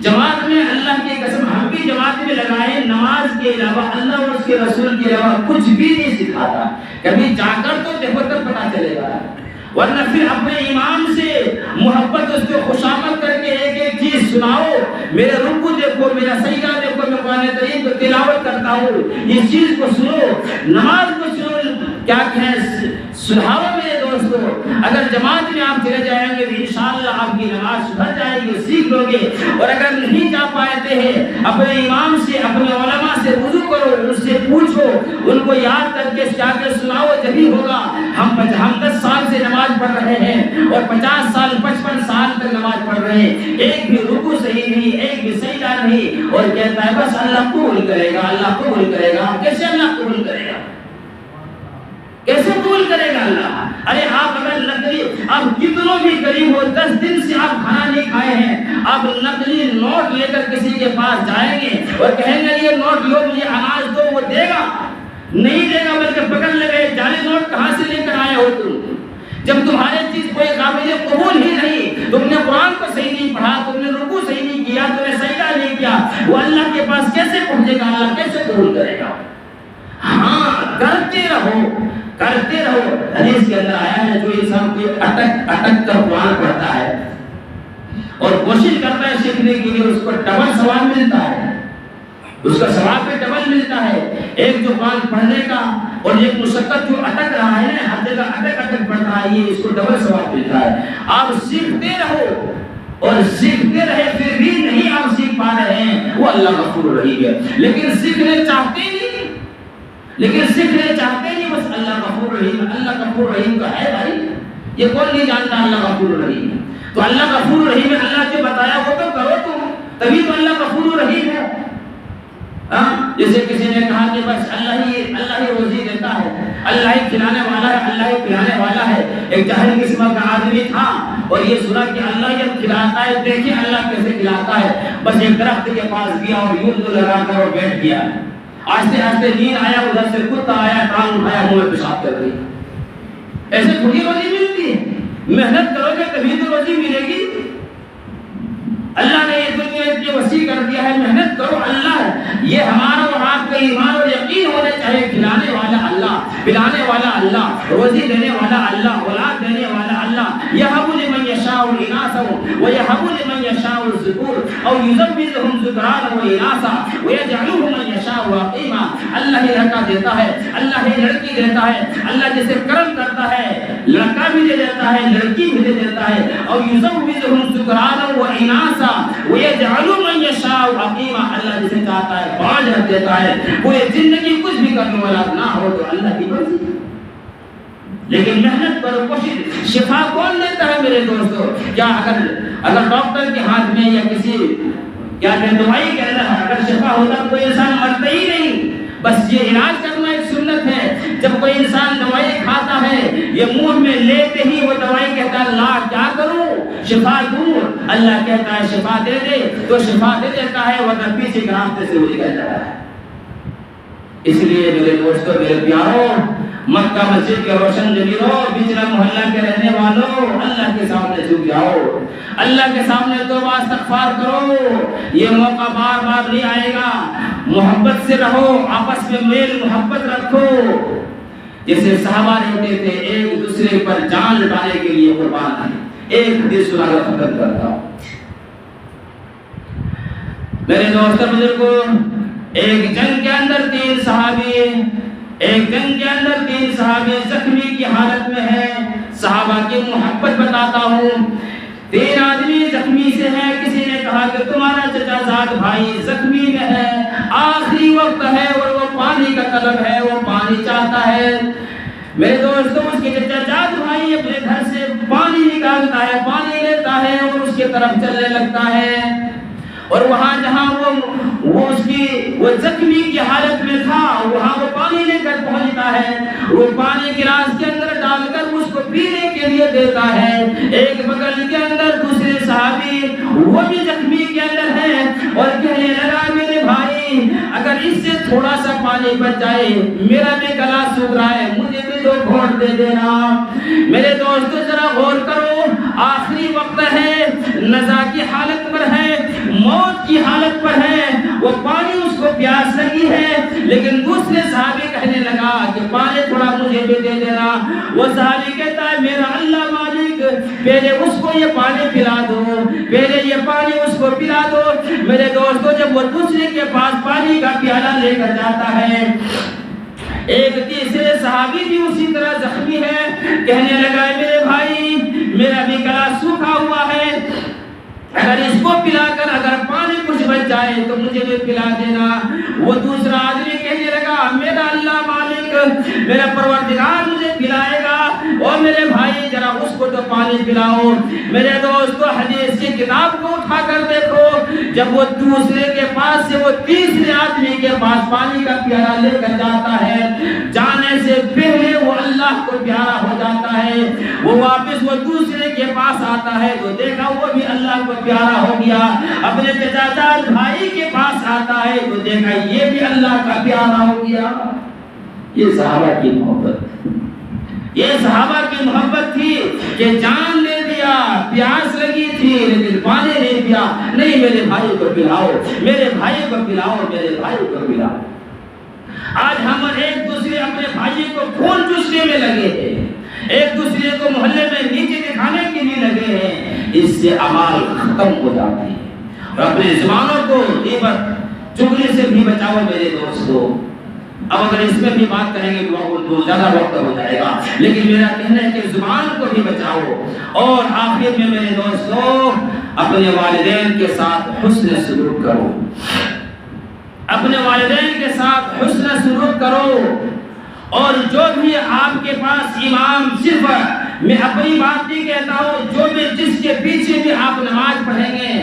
Speaker 2: جماعت میں اللہ کی قسم ہم بھی جماعت میں لگائے، نماز کے علاوہ اللہ اور اس کے رسول کے علاوہ کچھ بھی نہیں سکھاتا. کبھی جا کر تو دیکھو تب پتا چلے گا، ورنہ پھر اپنے امام سے محبت، اس کو خوشامد کر کے ایک چیز سناؤ. میرے رکوع دیکھو، میرا سجدہ دیکھو، میں قرآن کریم کو تلاوت کرتا ہوں، اس چیز کو سنو، نماز کو سنو. کیا کہیں سناؤ میرے دوستو. اگر جماعت میں آپ چلے جائیں گے تو انشاءاللہ آپ کی نماز سدھر جائے گی، سیکھ لو گے. اور اگر نہیں جا پاتے ہیں، اپنے امام سے، اپنے علماء سے رجوع کرو، ان سے پوچھو، ان کو یاد کر کے جا کے سناؤ، جبھی ہوگا. ہم 10 سال سے نماز پڑھ رہے ہیں اور 50 سال 55 سال تک نماز پڑھ رہے ہیں، ایک بھی رکوع صحیح نہیں، ایک بھی سجدہ نہیں، اور کہتا ہے بس اللہ قبول کرے گا، اللہ قبول کرے گا. کیسے اللہ قبول کرے گا، کیسے قبول کرے گا اللہ؟ ارے آپ اگر نقلی، آپ کتنوں بھی غریب ہو، 10 دن سے آپ کھانا نہیں کھائے ہیں، آپ نقلی نوٹ لے کر کسی کے پاس جائیں گے اور کہیں گے یہ نوٹ لو، مجھے اناج دو، وہ دے گا؟ نہیں دے گا، بلکہ پکڑ لے گئے. جعلی نوٹ کہاں سے لے کر آئے ہو تم؟ جب تمہارے چیز کوئی قابل قبول ہی نہیں، تم نے قرآن کو صحیح نہیں پڑھا، تم نے رکوع صحیح نہیں کیا، تم نے سجدہ نہیں کیا، وہ اللہ کے پاس کیسے پہنچے گا؟ اللہ کیسے قبول کرے گا؟ ہاں، کرتے رہو حدیث کے اندر آیا ہے جو انسان کوئی اٹک کر قرآن پڑھتا ہے اور کوشش کرتا ہے سیکھنے کے لیے، اس کو ڈبل ثواب ملتا ہے، اس کا ثواب پہ ڈبل ملتا ہے۔ ایک جو قرآن پڑھنے کا اور ایک مشقت جو اٹک رہا ہے ہر جگہ اٹک پڑھ رہا ہے، یہ اس کو ڈبل ثواب ملتا ہے۔ آپ سیکھتے رہو اور سیکھتے رہے پھر بھی نہیں آپ سیکھ پا رہے ہیں، وہ اللہ غفور رحیم ہے۔ لیکن سیکھنے چاہتے نہیں بس اللہ غفور رحیم، اللہ غفور رحیم کا ہے بھائی، یہ کون نہیں جانتا اللہ غفور رحیم ہے؟ تو اللہ غفور رحیم ہے، اللہ جو بتایا وہ تو کرو تم، تبھی تو اللہ غفور رحیم ہے۔ جیسے کسی نے کہا کہ بس اللہ ہی روزی دیتا ہے، اللہ ہی کھلانے والا ہے، اللہ ہی پلانے والا ہے۔ ایک جاہل قسم کا آدمی تھا اور یہ سنا کہ اللہ جب کھلاتا ہے، دیکھیں اللہ کیسے کھلاتا ہے، بس ایک درخت کے پاس گیا اور یوں لگا کر اور بیٹھ گیا۔ آہستہ آہستہ نیند آیا، ادھر سے کتا آیا، ٹانگ اٹھایا، منہ میں پیشاب کر رہی۔ ایسے تھوڑی روزی ملتی ہے، محنت کرو گے تبھی تو روزی ملے گی۔ اللہ نے یہ دنیا اتنی وسیع کر دیا ہے، محنت کرو، اللہ ہے۔ یہ ہمارا اور آپ کا ایمان اور یقین ہونا چاہیے، کھلانے والا اللہ، پلانے والا اللہ، روزی دینے والا اللہ، اولاد دینے والا اللہ۔ یہب لمن یشاء اناثا ویہب لمن یشاء الذکور او یزوجہم ذکرانا واناثا ویجعلہ من یشاء عقیما۔ اللہ ہی لڑکا دیتا ہے، اللہ ہی لڑکی دیتا ہے، اللہ جسے کرم کرتا ہے لڑکا بھی دے دیتا ہے، لڑکی بھی دے دیتا ہے۔ اور یزوجہم ذکرانا واناثا وَيَجْعَلُ مَن يَشَاءُ عَقِيمًا، اللہ جسے چاہتا ہے باز رکھ دیتا ہے، کوئی زندگی کچھ بھی کرنے والا نہ ہو تو اللہ کی مرضی۔ لیکن محنت کرو، کوشش۔ شفا کون دیتا ہے میرے دوستو؟ کیا اگر ڈاکٹر کے ہاتھ میں یا کسی کیا دوائی کے اندر اگر شفا ہوتا کوئی انسان مرتا ہی نہیں۔ بس یہ علاج کرنا ایک سنت ہے۔ جب کوئی انسان دوائی کھاتا ہے، یہ منہ میں لیتے ہی وہ دوائی کہتا ہے اللہ کیا کروں، شفا دوں۔ اللہ کہتا ہے شفا دے دے تو شفا دے دیتا ہے، ورنہ پیچھے کے راستے سے وہ نکل جاتا ہے۔ اس لیے میرے دوستوں، میرے پیاروں، مکہ مسجد کے روشن ضمیروں، بجلا محلہ کے رہنے والوں، اللہ کے سامنے جھک جاؤ، اللہ کے سامنے توبہ استغفار کرو۔ یہ موقع بار بار نہیں آئے گا۔ محبت سے رہو، آپس میں میل محبت رکھو، جیسے صحابہ رہتے تھے، ایک دوسرے پر جان لٹانے کے لیے قربان ہیں۔ ایک حدیث سنا کر ختم کرتا ہوں۔ میرے دوستوں بزرگوں، ایک جنگ کے اندر تین صحابی زخمی کی حالت میں ہیں۔ صحابہ کی محبت بتاتا ہوں۔ 3 آدمی زخمی سے ہیں۔ کسی نے کہا کہ تمہارا چچا زاد بھائی زخمی میں ہے، آخری وقت ہے اور وہ پانی کا طلب ہے، وہ پانی چاہتا ہے۔ میرے دوستوں، اس کے چچا زاد بھائی اپنے گھر سے پانی نکالتا ہے، پانی لیتا ہے اور اس کی طرف چلنے لگتا ہے، اور وہاں جہاں وہ زخمی کی حالت میں تھا، وہاں وہ پانی لے کر پہنچتا ہے، وہ پانی گلاس کے اندر ڈال کر اس کو پینے کے لیے دیتا ہے۔ ایک بغل کے اندر دوسرے صحابی وہ بھی زخمی کے اندر ہے اور کہنے لگا میرے بھائی اگر اس سے تھوڑا سا پانی بچ جائے، میرا بھی گلا سوکھ رہا ہے، مجھے بھی 2 گھونٹ دے دینا۔ میرے دوستو ذرا غور کرو، آخری وقت ہے، نزا کی حالت پر ہے، موت کی حالت پر ہے، وہ پانی اس کو پیاس لگی ہے، لیکن دوسرے صحابی کہنے لگا کہ پانی تھوڑا مجھے بھی دے دینا۔ وہ صحابی کہتا ہے میرا اللہ مالک، پہلے اس کو یہ پانی پلا دو، پہلے یہ پانی اس کو پلا دو۔ میرے دوستو، جب وہ دوسرے کے پاس پانی کا پیالہ لے کر جاتا ہے، ایک تیسرے صحابی بھی اسی طرح زخمی ہے، کہنے لگا میرے بھائی میرا بھی گلا سوکھا ہوا ہے، اگر اس کو پلا کر اگر پانی کچھ بچ جائے تو مجھے بھی پلا دینا۔ وہ دوسرا آدمی کہنے لگا میرا اللہ مالک، میرا پروردگار مجھے پلائے گا، اور میرے بھائی ذرا اس کو تو پانی پلاؤ۔ میرے دوستو، حدیث کی کتاب کو اٹھا کر دیکھو، جب وہ دوسرے کے پاس سے وہ تیسرے آدمی کے پاس پانی کا پیالہ لے کر جاتا ہے، جانے سے پہلے وہ اللہ کو پیارا ہو جاتا ہے۔ وہ واپس وہ دوسرے کے پاس آتا ہے تو دیکھا وہ بھی اللہ کو پیارا ہو گیا۔ اپنے چچا زاد بھائی کے پاس آتا ہے تو دیکھا یہ بھی اللہ کا پیارا ہو گیا۔ یہ صحابہ کی محبت، یہ صحابہ کی محبت تھی کہ جان لے دیا، پیاس لگی تھی لیکن پانی نہیں پیا، نہیں میرے بھائی کو پلاؤ، میرے بھائی کو پلاؤ، میرے بھائی کو پلاؤ۔ آج ہم ایک دوسرے اپنے بھائی کو خون چوسنے میں لگے ہیں، محلے میں نیچے دکھانے کے لیے لگے ہیں، اس سے اعمال ختم ہو جاتی ہے۔ اور اپنے زبانوں کو غیبت چغلی سے بھی بچاؤ میرے دوستو۔ اب اگر اس میں بھی بات کریں گے تو زیادہ وقت ہو جائے گا، لیکن میرا کہنا ہے کہ زبان کو بھی بچاؤ۔ اور آخر میں میرے دوستو، اپنے والدین کے ساتھ حسن سلوک کرو، اپنے والدین کے ساتھ حسن سلوک کرو۔ اور جو بھی آپ کے پاس امام، صرف میں اپنی بات نہیں کہتا ہوں، جو بھی جس کے پیچھے بھی آپ نماز پڑھیں گے،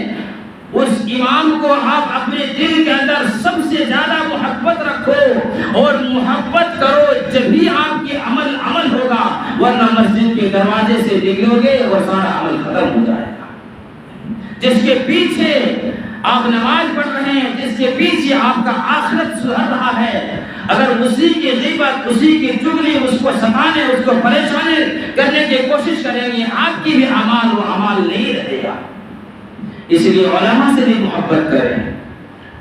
Speaker 2: اس امام کو آپ اپنے دل کے اندر سب سے زیادہ محبت رکھو اور محبت کرو، جب بھی آپ کی عمل ہوگا، ورنہ مسجد کے دروازے سے نکلو گے اور سارا عمل ختم ہو جائے گا۔ جس کے پیچھے آپ نماز پڑھ رہے ہیں، جس کے پیچھے آپ کا آخرت سدھر رہا ہے، اگر اسی کی غیبت، اسی کی چغلی، اس کو ستانے، اس کو پریشان کرنے کی کوشش کریں گے، آپ کی بھی اعمال وہ اعمال نہیں رہے گا۔ اس لیے علماء سے بھی محبت کریں،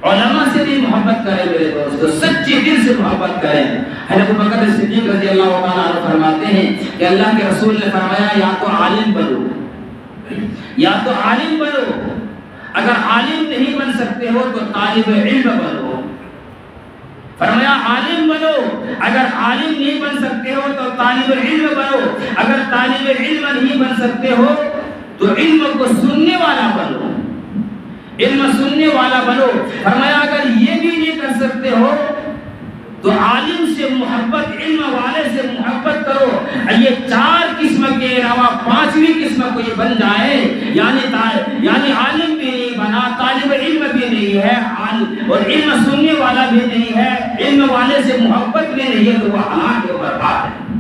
Speaker 2: علماء سے بھی محبت کریں میرے دوستو، سچی دل سے محبت کریں۔ حضرت ابوبکر صدیق رضی اللہ تعالیٰ عنہ فرماتے ہیں کہ اللہ کے رسول نے فرمایا، یا تو عالم بنو، یا تو عالم بنو، اگر عالم نہیں بن سکتے ہو تو طالب علم بنو۔ فرمایا عالم بنو، اگر عالم نہیں بن سکتے ہو تو طالب علم بنو، اگر طالب علم نہیں بن سکتے ہو تو علم کو سننے والا بنو، علم سننے والا بنو۔ فرمایا اگر یہ بھی نہیں کر سکتے ہو تو عالم سے محبت، علم والے سے محبت کرو۔ یہ 4 قسم کے علاوہ 5ویں قسم کو یہ بن جائے، یعنی عالم بھی نہیں بنا، طالب علم بھی نہیں ہے، اور علم سننے والا بھی نہیں ہے، علم والے سے محبت بھی نہیں ہے، تو وہ ہلاک و برباد ہے۔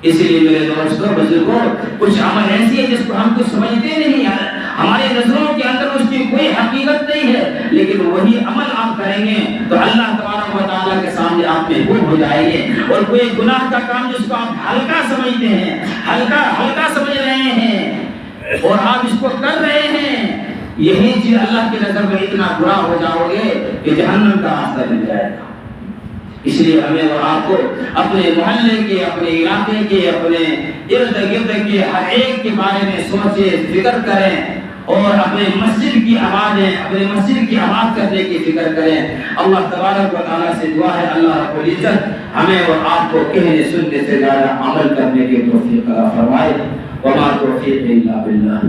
Speaker 2: اس لیے میرے دوستوں، بزرگوں، کچھ عمل ایسی ہے جس کو ہم کچھ سمجھتے نہیں ہیں، ہماری نظروں کے اندر اس کی کوئی حقیقت نہیں ہے، لیکن وہی عمل آپ کریں گے تو اللہ تبارک و تعالیٰ کے سامنے آپ محبوب ہو جائیں گے۔ اور کوئی گناہ کا کام جس کو آپ ہلکا سمجھتے ہیں، ہلکا سمجھ رہے ہیں اور آپ اس کو کر رہے ہیں، یہی چیز اللہ کی نظر میں اتنا برا ہو جاؤ گے کہ جہنم کا راستہ مل جائے گا۔ اس لیے ہمیں اور آپ کو اپنے محلے کے، اپنے علاقے کے، اپنے ارد گرد کے ہر ایک کے بارے میں سوچیں، فکر کریں، اور اپنے مسجد کی آبادیں، اپنے مسجد کی آباد کرنے کی فکر کریں۔ اللہ تبارک و تعالیٰ سے دعا ہے اللہ رب العزت ہمیں اور آپ کو کہنے سننے سے زیادہ عمل کرنے کی توفیق عطا فرمائے۔ وما توفیق الا باللہ۔